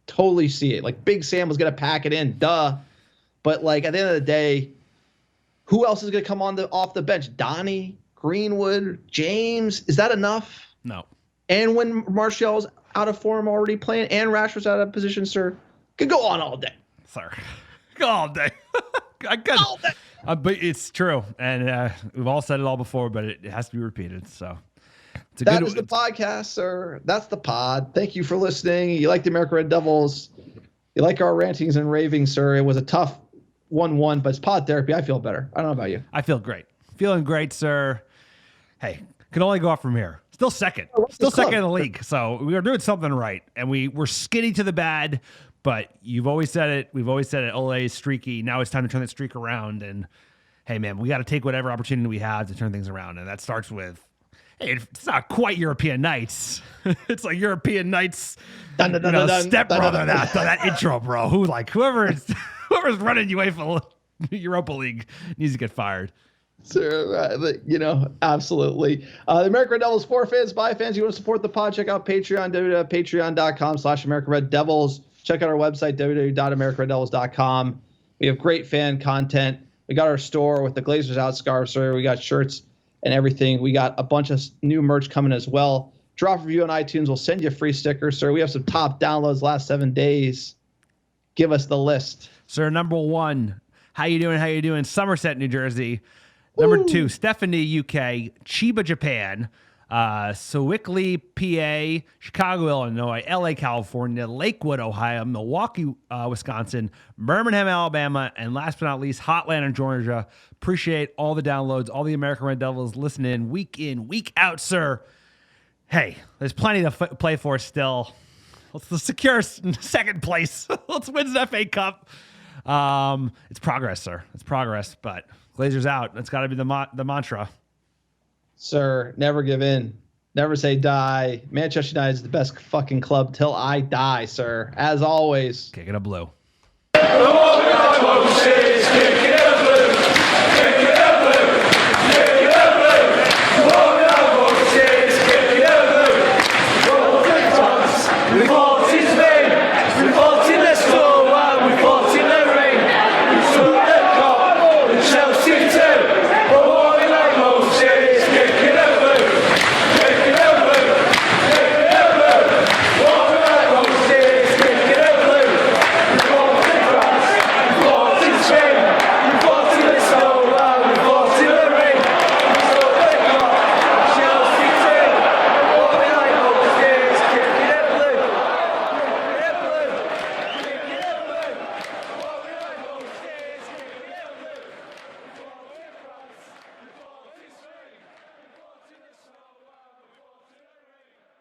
Totally see it. Like, Big Sam was going to pack it in. Duh. But, like, at the end of the day, who else is going to come off the bench? Donnie, Greenwood, James? Is that enough? No. And when Martial's out of form already playing and Rashford's out of position, sir, could go on all day. Sir. Go all day. I could. All day. But it's true, and we've all said it all before, but it has to be repeated. So that is the podcast, sir. That's the pod. Thank you for listening. You like the American Red Devils. You like our rantings and ravings, sir. It was a tough 1-1, but it's pod therapy. I feel better. I don't know about you. I feel great. Feeling great, sir. Hey, can only go up from here. Still second. Still second in the league. So we are doing something right, and we're skinny to the bad. But you've always said it. We've always said it. Ole is streaky. Now it's time to turn that streak around. And, hey, man, we got to take whatever opportunity we have to turn things around. And that starts with, hey, it's not quite European Nights. It's like European Nights stepbrother, that intro, bro. Whoever's running UEFA Europa League needs to get fired. Sure, absolutely. The American Red Devils for fans, by fans, you want to support the pod, check out Patreon, patreon.com/American Red Devils. Check out our website, www.americanreddevils.com. We have great fan content. We got our store with the Glazers Out scarves, sir. We got shirts and everything. We got a bunch of new merch coming as well. Drop a review on iTunes. We'll send you a free sticker, sir. We have some top downloads last 7 days. Give us the list. Sir, number 1, how you doing? Somerset, New Jersey. Number 2, Stephanie, UK. Chiba, Japan. Sewickley, PA, Chicago, Illinois, LA, California, Lakewood, Ohio, Milwaukee, Wisconsin, Birmingham, Alabama, and last but not least, Hotlanta, Georgia. Appreciate all the downloads, all the American Red Devils listening week in, week out, sir. Hey, there's plenty to play for still. Let's secure second place. Let's win the FA Cup. It's progress, sir. It's progress, but Glazers out. That's got to be the mantra. Sir, never give in. Never say die. Manchester United is the best fucking club till I die, sir. As always. Kicking a blue. The